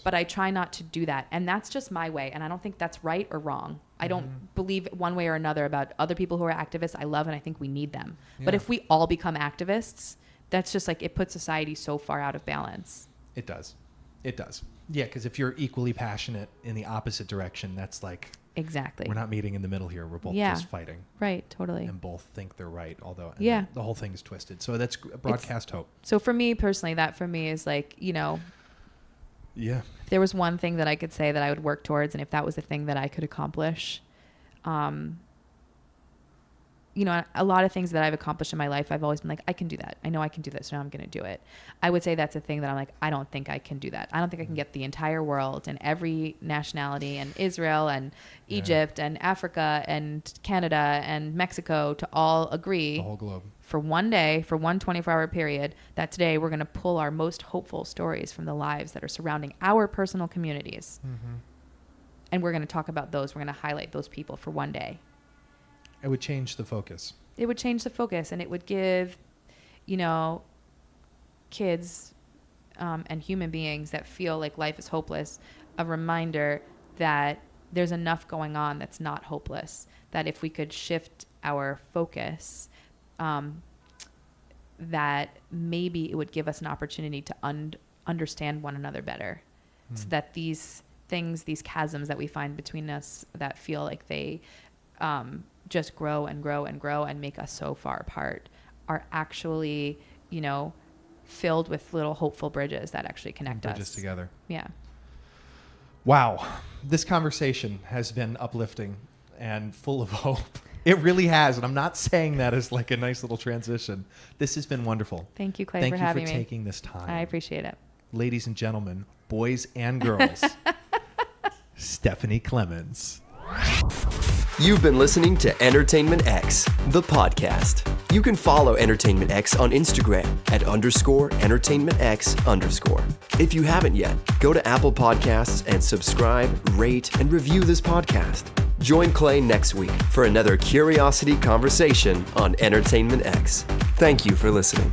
But I try not to do that. And that's just my way. And I don't think that's right or wrong. I don't believe one way or another about other people who are activists. I love and I think we need them. Yeah. But if we all become activists, that's just like, it puts society so far out of balance. It does. Yeah, because if you're equally passionate in the opposite direction, that's like... Exactly. We're not meeting in the middle here. We're both just fighting. Right, totally. And both think they're right, although the whole thing is twisted. So that's broadcast hope. So for me personally, that for me is like, Yeah. If there was one thing that I could say that I would work towards, and if that was the thing that I could accomplish, a lot of things that I've accomplished in my life, I've always been like, I can do that. I know I can do this, so now I'm going to do it. I would say that's a thing that I'm like, I don't think I can do that. I don't think I can get the entire world and every nationality and Israel and Egypt and Africa and Canada and Mexico to all agree. The whole globe. For one day, for one 24-hour period, that today we're going to pull our most hopeful stories from the lives that are surrounding our personal communities. Mm-hmm. And we're going to talk about those. We're going to highlight those people for one day. It would change the focus. It would change the focus, and it would give, kids and human beings that feel like life is hopeless a reminder that there's enough going on that's not hopeless, that if we could shift our focus, that maybe it would give us an opportunity to understand one another better, so that these things, these chasms that we find between us that feel like they just grow and grow and grow and make us so far apart, are actually, you know, filled with little hopeful bridges that actually connect us. Bridges together. Yeah. Wow. This conversation has been uplifting and full of hope. It really has. And I'm not saying that as like a nice little transition. This has been wonderful. Thank you, Clay, for having me. Thank you for taking this time. I appreciate it. Ladies and gentlemen, boys and girls, Stephanie Klemons. You've been listening to Entertainment X, the podcast. You can follow Entertainment X on Instagram at _EntertainmentX_. If you haven't yet, go to Apple Podcasts and subscribe, rate, and review this podcast. Join Clay next week for another curiosity conversation on Entertainment X. Thank you for listening.